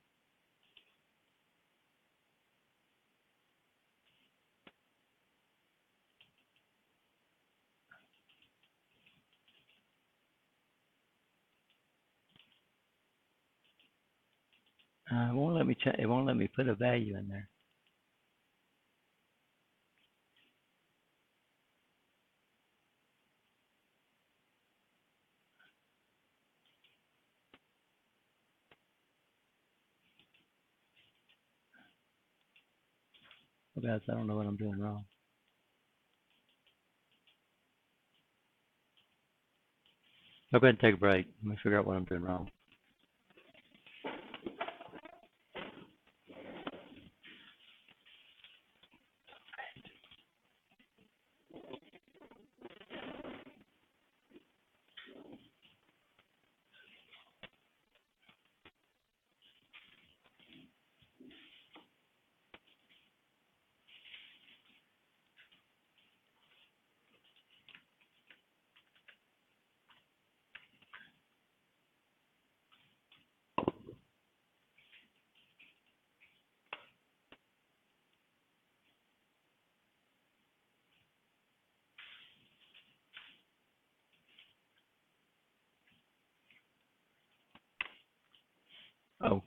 It won't let me it won't let me put a value in there. Guys, I don't know what I'm doing wrong. I'll go ahead and take a break. Let me figure out what I'm doing wrong. Oh.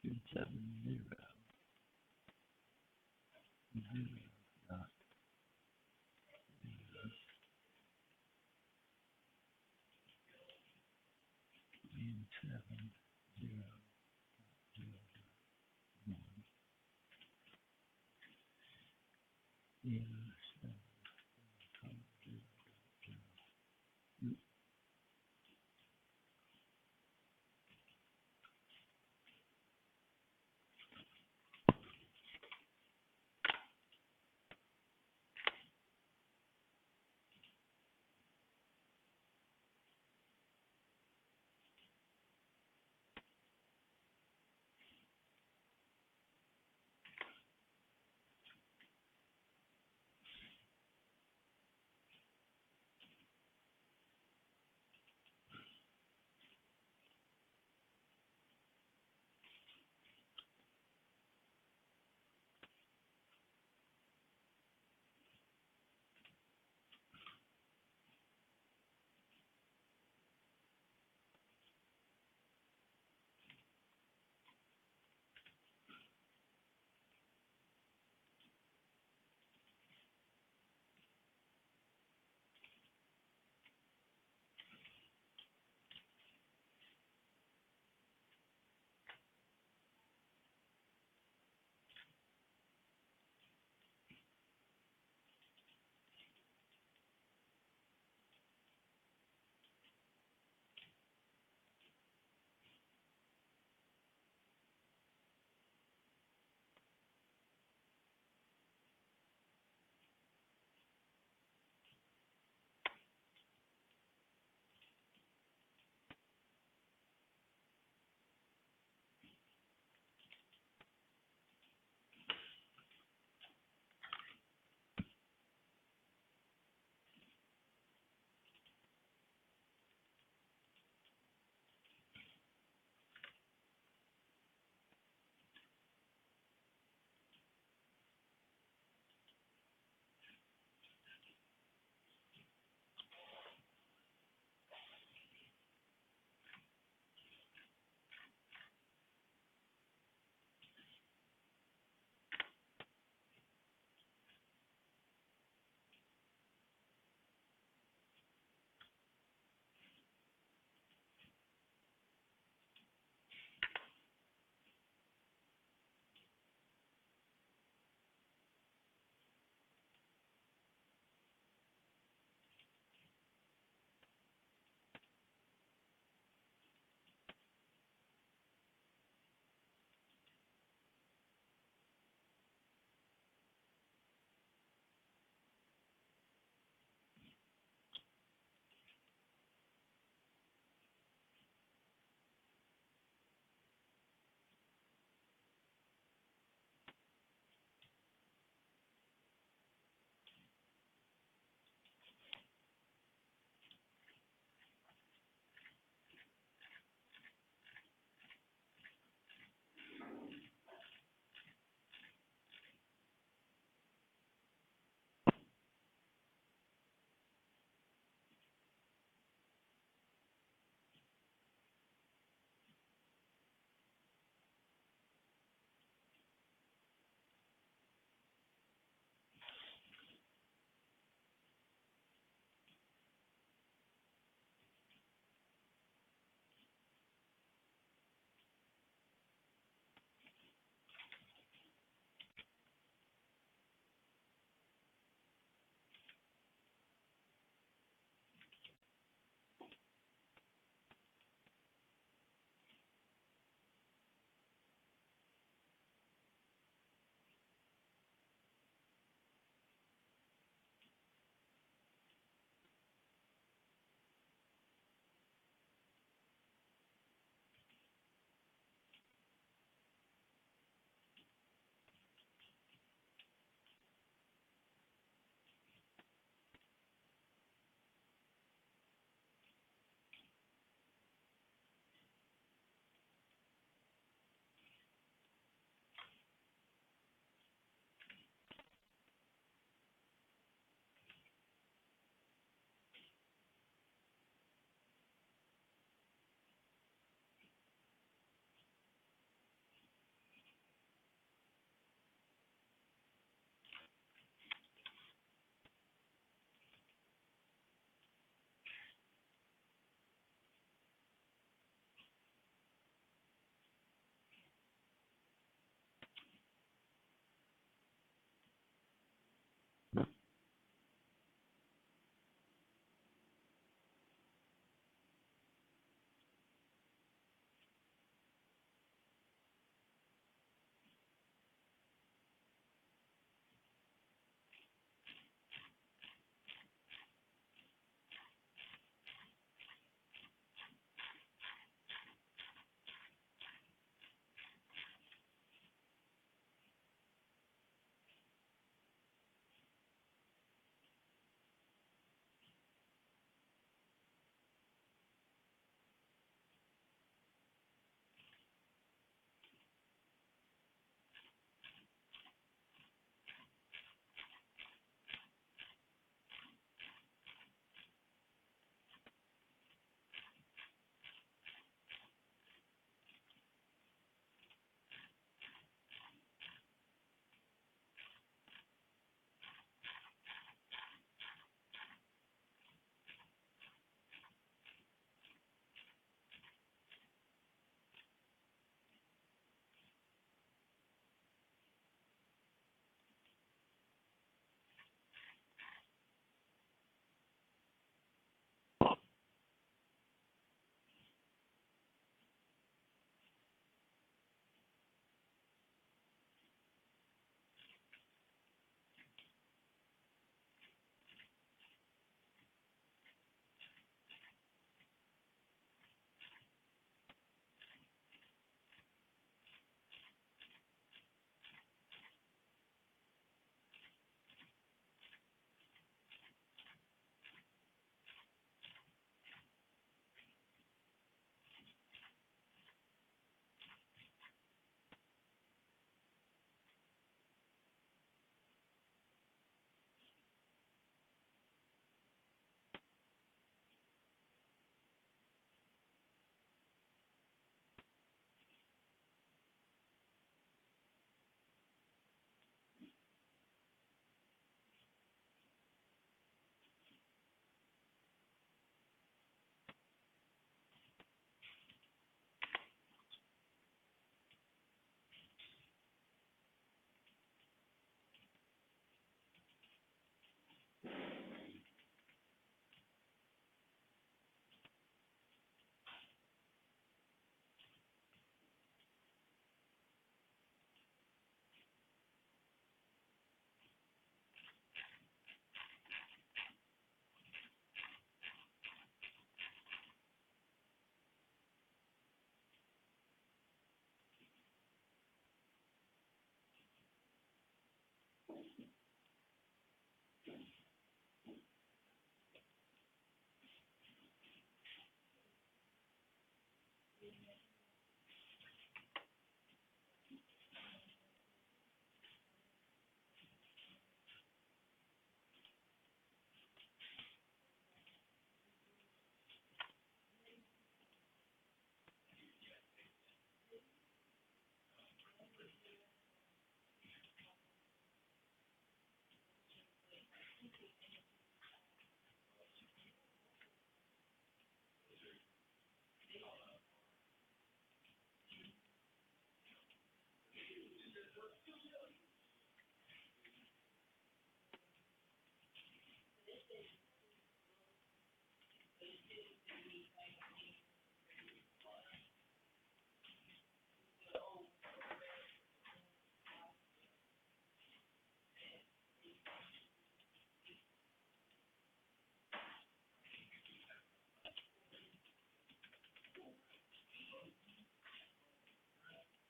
June 7, 0, 0, dot, June 7, 0, 0, 1, 0, 7, 0, 0.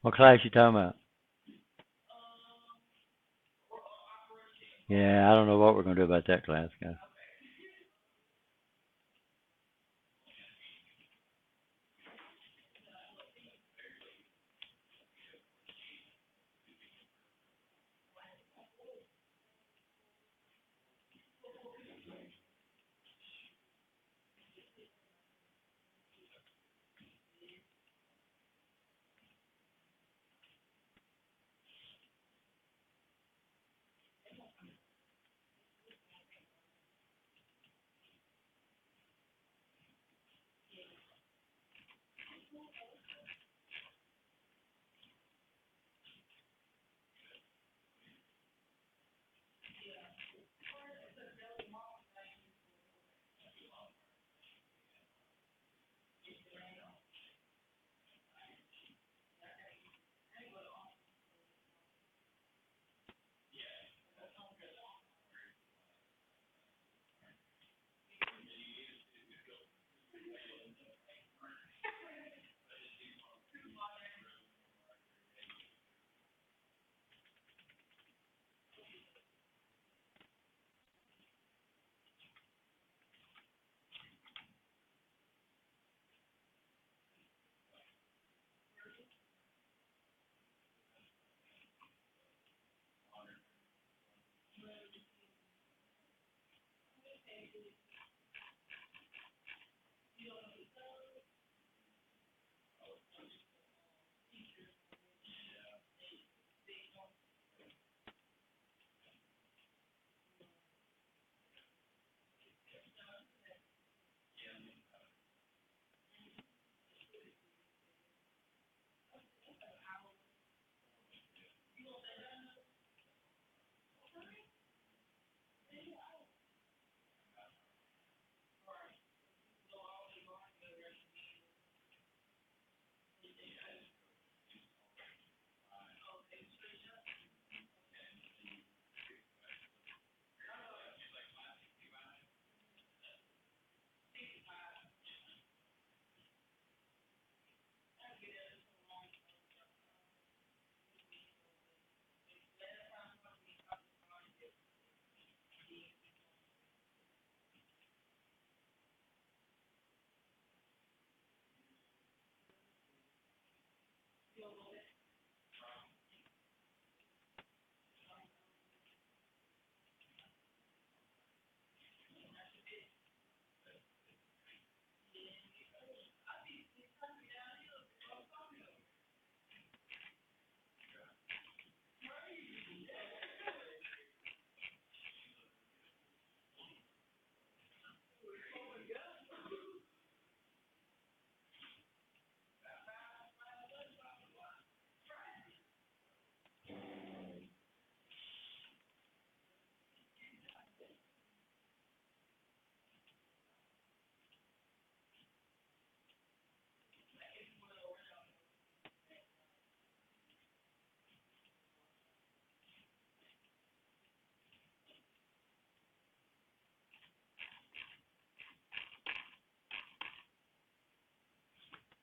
What class you talking about? Yeah, I don't know what we're gonna do about that class, guys.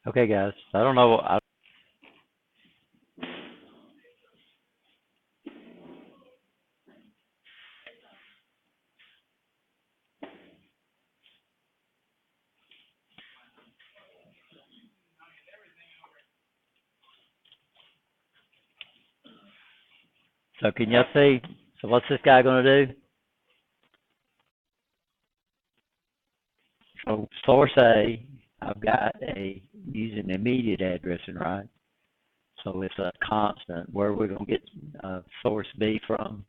Okay, guys. I don't know. So can y'all see? So what's this guy gonna do? So source A, I've got a using immediate addressing, right? So it's a constant. Where are we gonna get source B from?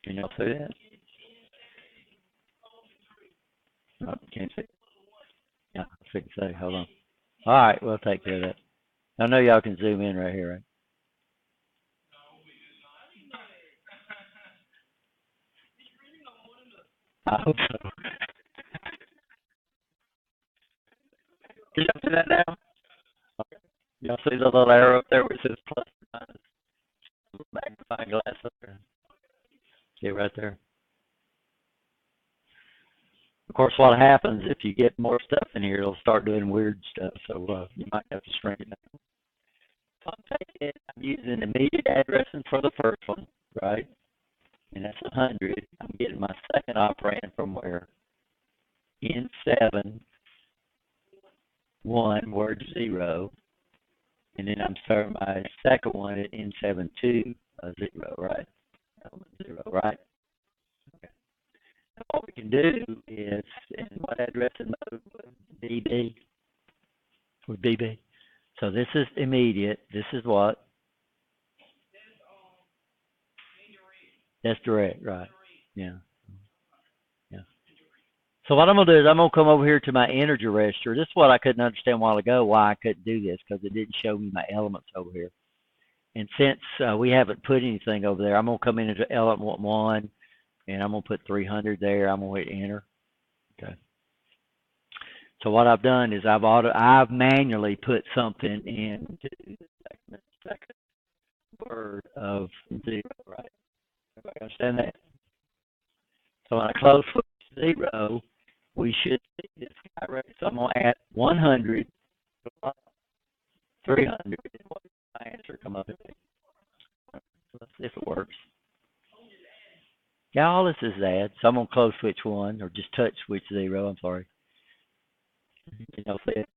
Can y'all see that? Oh, can't see. Yeah, I can say. Hold on. All right, we'll take care of that. I know y'all can zoom in right here, right? I hope so. Can y'all see that now? Okay. Y'all see the little arrow up there where it says plus or minus? Magnifying glass up there. See it right there? Of course, what happens if you get more stuff in here, it'll start doing weird stuff. So you might have to shrink it down. So I'm using immediate addressing for the first one, right? And that's 100. I'm getting my second operand from where? N7, 1, word 0. And then I'm starting my second one at N7, 2, 0, right? Element 0, right? Okay. Now what we can do is, in what addressing mode would BB? Would BB. So this is immediate. This is what? That's direct, right? Yeah. Yeah. So what I'm going to do is I'm going to come over here to my integer register. This is what I couldn't understand a while ago, why I couldn't do this, because it didn't show me my elements over here. And since we haven't put anything over there, I'm going to come into element 1, and I'm going to put 300 there. I'm going to hit enter. Okay. So what I've done is I've manually put something into the second word of 0, right? Everybody understand that? So when I close switch 0, we should see this guy right. So I'm going to add 100, 300, and what does my answer come up with? So let's see if it works. Yeah, all this is add. So I'm going to close switch 1, or just touch switch 0, I'm sorry. You know, see it?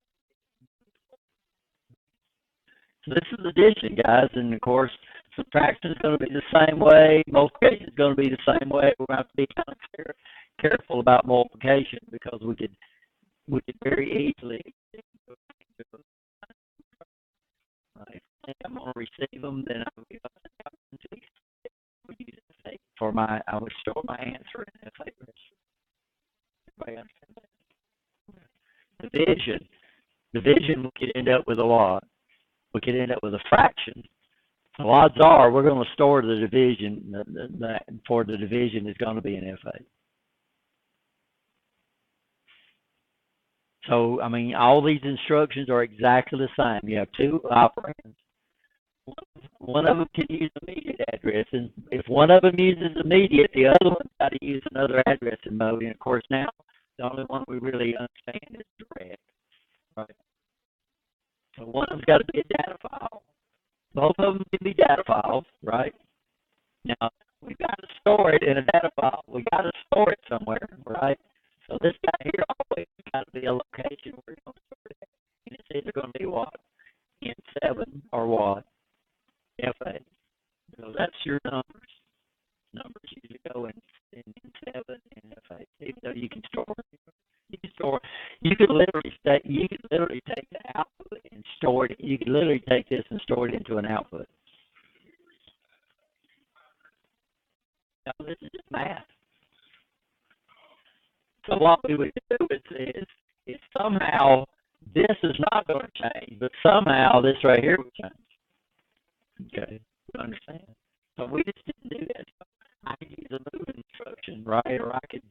So this is addition, guys, and of course, subtraction is going to be the same way. Multiplication is going to be the same way. We're going to have to be kind of careful about multiplication because we could very easily. If I'm going to receive them, then I will be for my. I will store my answer in FA register. Division, we could end up with a lot. We could end up with a fraction. So odds are we're going to store the division. For the division is going to be an FA. So I mean, all these instructions are exactly the same. You have two operands. One of them can use immediate addressing. If one of them uses immediate, the other one's got to use another addressing mode. And of course, now the only one we really understand is direct. Right. So one of them's got to be a data file. Both of them can be data files, right? Now, we've got to store it in a data file. We've got to store it somewhere, right? So this guy here always got to be a location where you're going to store it. And it's either going to be what? N7 or what? FA. So that's your numbers. Numbers usually go in N7 and FA. Even though you can store it. You could literally take the output and store it. You could literally take this and store it into an output. Now, this is just math. So what we would do is somehow this is not going to change, but somehow this right here would change. Okay, you understand? So we just didn't do that. I could use a move instruction, right? Or I could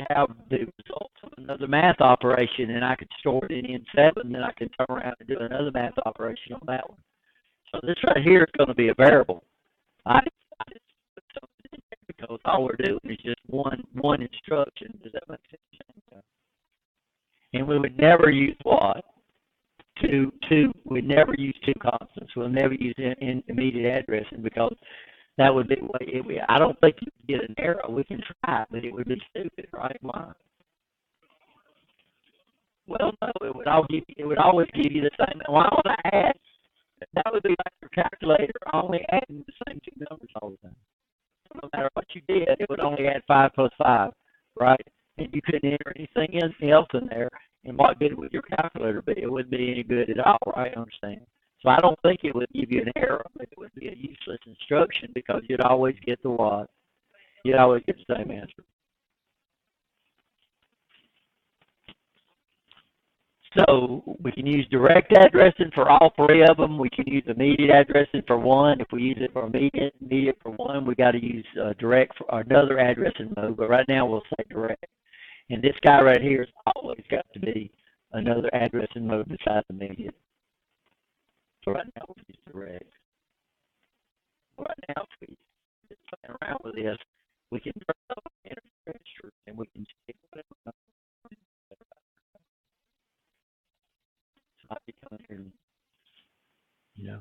have the results of another math operation, and I could store it in N7, and then I could turn around and do another math operation on that one. So this right here is going to be a variable. I just put something in there because all we're doing is just one instruction. Does that make sense? And we would never use what? We'd never use two constants. We'll never use in immediate addressing because that would be. I don't think you could get an error. We can try, but it would be stupid, right? Why? Well, no, it would always give you the same. Why would I add? That would be like your calculator only adding the same two numbers all the time. So no matter what you did, it would only add 5 plus 5, right? And you couldn't enter anything else in there. And what good would your calculator be? It wouldn't be any good at all, right? I understand. So I don't think it would give you an error, but it would be a useless instruction because you'd always get the what? You'd always get the same answer. So we can use direct addressing for all three of them. We can use immediate addressing for one. If we use it for immediate for one, we got to use direct for another addressing mode. But right now we'll say direct. And this guy right here has always got to be another addressing mode besides immediate. So right now we'll use direct. Right now, if we just play around with this, we can turn up register and we can check whatever number. So I can come here and, you know,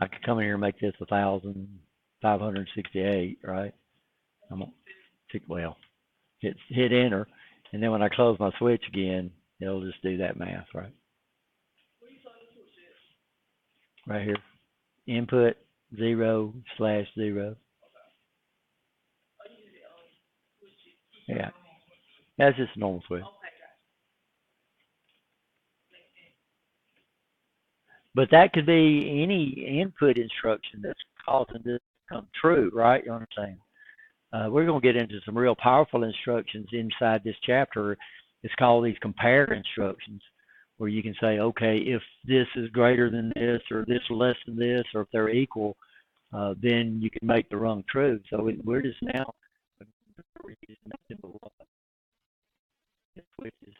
I could come in here and make this 1,568, right? I'm gonna tick hit enter, and then when I close my switch again, it'll just do that math, right? Right here, input 0/0. Yeah, that's just a normal switch. But that could be any input instruction that's causing this to come true, right? You understand? We're going to get into some real powerful instructions inside this chapter. It's called these compare instructions, where you can say, okay, if this is greater than this, or this less than this, or if they're equal, then you can make the rung true. So we're just now switches.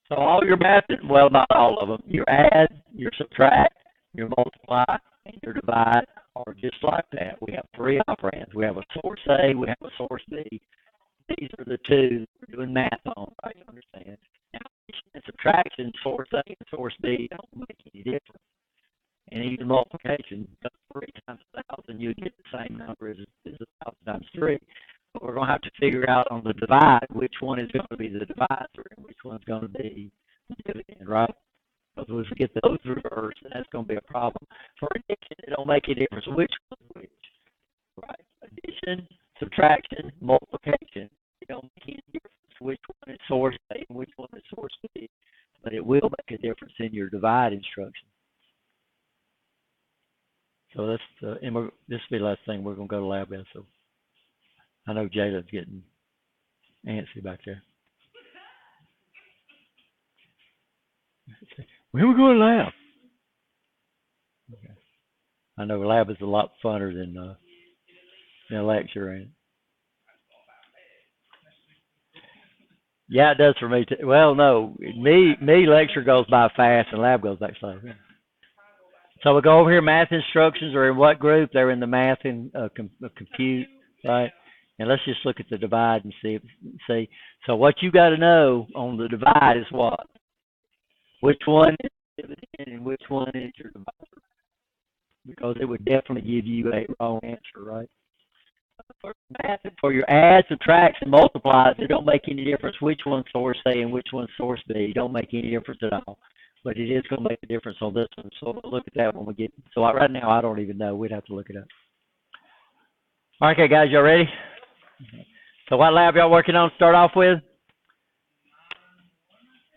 So all your methods, well, not all of them, your add, your subtract, your multiply, and your divide are just like that. We have three operands. We have a source A, we have a source B. These are the two we're doing math on, right? You understand? Now, addition and subtraction, source A and source B don't make any difference. And even multiplication, 3 times 1,000, you get the same number as 1,000 times 3. But we're going to have to figure out on the divide which one is going to be the divisor and which one's going to be the dividend, right? Because if we get those reversed, then that's going to be a problem. For addition, it don't make any difference which one's which, right? Addition, subtraction, multiplication, it don't make any difference which one is source A and which one is source B, but it will make a difference in your divide instruction. So that's this will be the last thing. We're going to go to lab in. So I know Jayla's getting antsy back there. When we going to lab? Okay. I know lab is a lot funner than a lecture, ain't it? Yeah, it does for me too. Well, no, me lecture goes by fast and lab goes back slow. So we go over here. Math instructions are in what group? They're in the math and compute, right? And let's just look at the divide and see. So what you got to know on the divide is what? Which one is dividend and which one is your divisor? Because it would definitely give you a wrong answer, right? For math, for your add, subtracts, and multiplies, it don't make any difference which one's source A and which one's source B. It don't make any difference at all. But it is going to make a difference on this one. So we'll look at that when we get. So right now, I don't even know. We'd have to look it up. All right, okay, guys, y'all ready? So what lab y'all working on to start off with?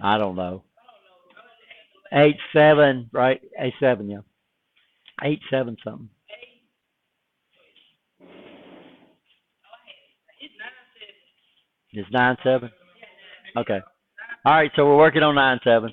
I don't know. 8-7, right? 8-7, yeah. 8-7 something. It's 9-7? Okay. All right, so we're working on 9-7.